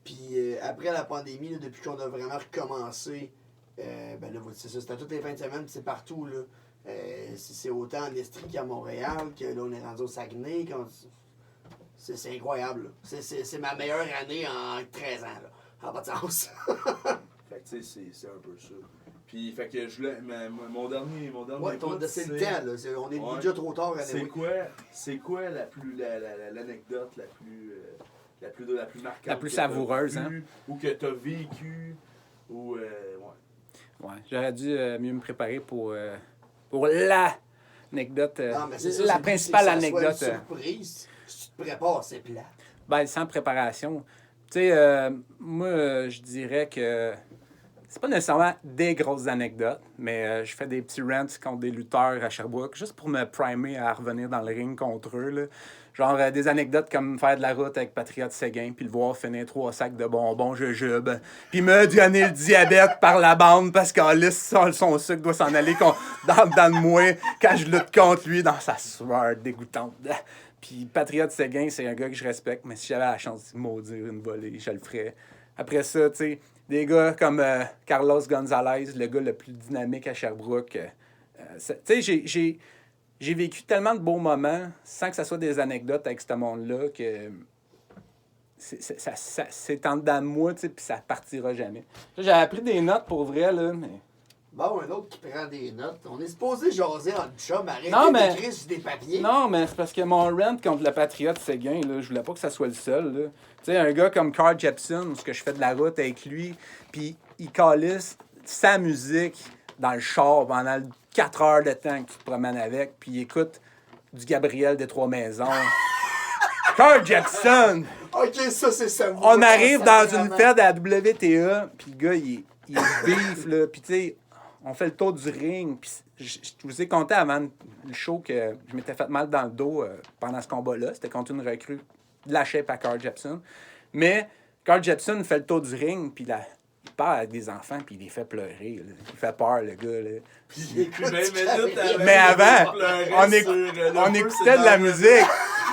Puis après la pandémie, là, depuis qu'on a vraiment recommencé, ben là, c'est ça, c'était toutes les fins de semaine, puis c'est partout. Là. C'est autant en Estrie qu'à Montréal, que là, on est rendu au Saguenay. C'est incroyable. Là. C'est ma meilleure année en 13 ans. Là. Ça n'a pas de sens. Fait que tu sais, c'est un peu ça. Puis, fait que je voulais. Mon dernier Ouais, bout, c'est le temps. Là. On est Ouais. déjà trop tard. C'est quoi l'anecdote la plus marquante? La plus que t'as savoureuse, vue, hein? Ou que t'as vécu, ou. Ouais. Ouais, j'aurais dû mieux me préparer pour l'anecdote. Non, mais c'est ça, La c'est- principale c'est que ça soit anecdote. une surprise. Si tu te prépares, c'est plat. Ben, sans préparation. Tu sais, moi, je dirais que c'est pas nécessairement des grosses anecdotes, mais je fais des petits rants contre des lutteurs à Sherbrooke, juste pour me primer à revenir dans le ring contre eux. Là. Genre des anecdotes comme faire de la route avec Patriote Séguin, puis le voir finir 3 sacs de bonbons jujubes, puis me donner le diabète par la bande parce qu'Alice, son sucre doit s'en aller dans le moi quand je lutte contre lui dans sa sueur dégoûtante. Puis Patriote Séguin, c'est un gars que je respecte, mais si j'avais la chance de maudire une volée, je le ferais. Après ça, tu sais, des gars comme Carlos Gonzalez, le gars le plus dynamique à Sherbrooke. Tu sais, j'ai vécu tellement de beaux moments sans que ça soit des anecdotes avec ce monde-là que c'est en dedans de moi, tu sais, puis ça partira jamais. J'ai appris des notes pour vrai, là, mais... Bon, un autre qui prend des notes. On est supposé jaser en chum, arrêtez Non, mais- d'écrire sur des papiers. Non, mais c'est parce que mon rant contre le Patriote Séguin, là, je voulais pas que ça soit le seul. Là. Tu sais, un gars comme Carl Jepson, où je fais de la route avec lui, puis il calisse sa musique dans le char pendant 4 heures de temps que tu te promènes avec, puis il écoute du Gabriel des Trois-Maisons. Carl Jepson! Ok, ça, c'est ça. On arrive dans une fête à la WTA, puis le gars, il est beef, là, puis tu sais, on fait le tour du ring, puis je vous ai conté avant le show que je m'étais fait mal dans le dos pendant ce combat-là. C'était contre une recrue de la shape à Carl Jepson. Mais Carl Jepson fait le tour du ring, puis là, il parle avec des enfants, puis il les fait pleurer. Là. Il fait peur, le gars. Là. Puis 20 minutes avant, Mais avant, on le feu, écoutait de la musique.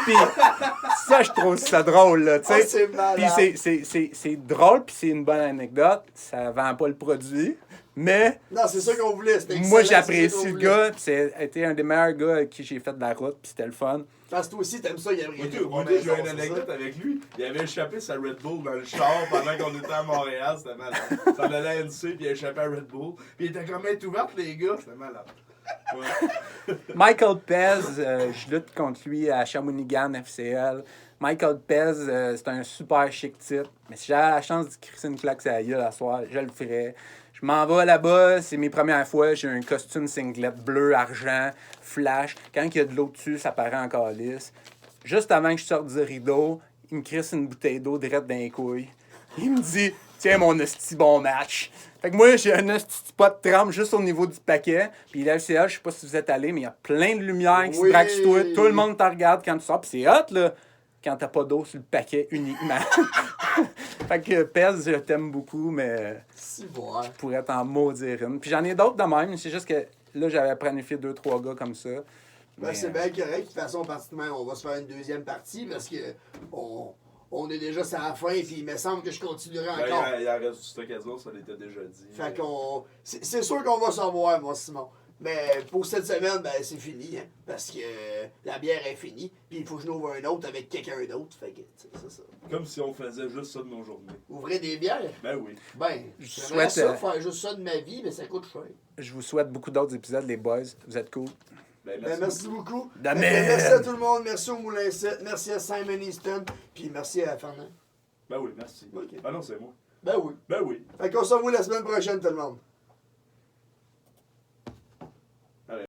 Puis ça, je trouve ça drôle, là, tu sais. Oh, c'est malade. Puis c'est drôle, puis c'est une bonne anecdote. Ça vend pas le produit, mais Non, c'est ça qu'on voulait. C'était moi, excellent, c'est ça j'apprécie qu'on le voulait. gars. Puis c'est été un des meilleurs gars avec qui j'ai fait de la route, puis c'était le fun. Parce que toi aussi, t'aimes ça, il y a rien Moi, j'ai une anecdote avec lui. Il avait échappé sa Red Bull dans le char pendant qu'on était à Montréal. C'était malade. Ça allait à NC, puis il a échappé à Red Bull. Puis il était comme être ouverte, les gars. C'était malade. Ouais. Michael Pez, je lutte contre lui à Shawinigan FCL. Michael Pez, c'est un super chic type. Mais si j'avais la chance de crisser une claque sur la gueule à soir, je le ferais. Je m'en vais là-bas, c'est mes premières fois. J'ai un costume singlet bleu, argent, flash. Quand il y a de l'eau dessus, ça paraît en calice. Juste avant que je sorte du rideau, il me crisse une bouteille d'eau direct dans les couilles. Il me dit Tiens, mon esti bon match. Fait que moi, j'ai un esti pot de trempe juste au niveau du paquet. Puis l'LCA, je sais pas si vous êtes allés, mais il y a plein de lumière qui Oui. se braque sur toi. Tout le monde te regarde quand tu sors. Puis c'est hot, là, quand t'as pas d'eau sur le paquet uniquement. Fait que Pez, je t'aime beaucoup, mais Si, bon, hein. je pourrais t'en maudire une. Puis j'en ai d'autres de même. C'est juste que là, j'avais planifié 2-3 gars comme ça. Ben, c'est bien correct. De toute façon, partie de même, on va se faire une deuxième partie parce que on est déjà sur la fin, puis il me semble que je continuerai encore. Il en reste du stock à dire, ça l'était déjà dit. Fait qu'on. C'est sûr qu'on va se revoir, moi, Simon. Mais pour cette semaine, ben, c'est fini, hein, parce que la bière est finie, puis il faut que je n'ouvre un autre avec quelqu'un d'autre. Fait que, c'est ça. Comme si on faisait juste ça de nos journées. Ouvrez des bières? Ben oui. Ben, Je j'aimerais souhaite, ça, faire juste ça de ma vie, mais ça coûte cher. Je vous souhaite beaucoup d'autres épisodes, les boys. Vous êtes cool. Ben, Ben, merci beaucoup. De Fait que même. merci à tout le monde, merci au Moulin 7, merci à Simon Easton, puis merci à Fernand. Ben oui, merci. Ok. Ah non, c'est moi. Ben oui. Ben oui. Fait qu'on se revoit la semaine prochaine, tout le monde.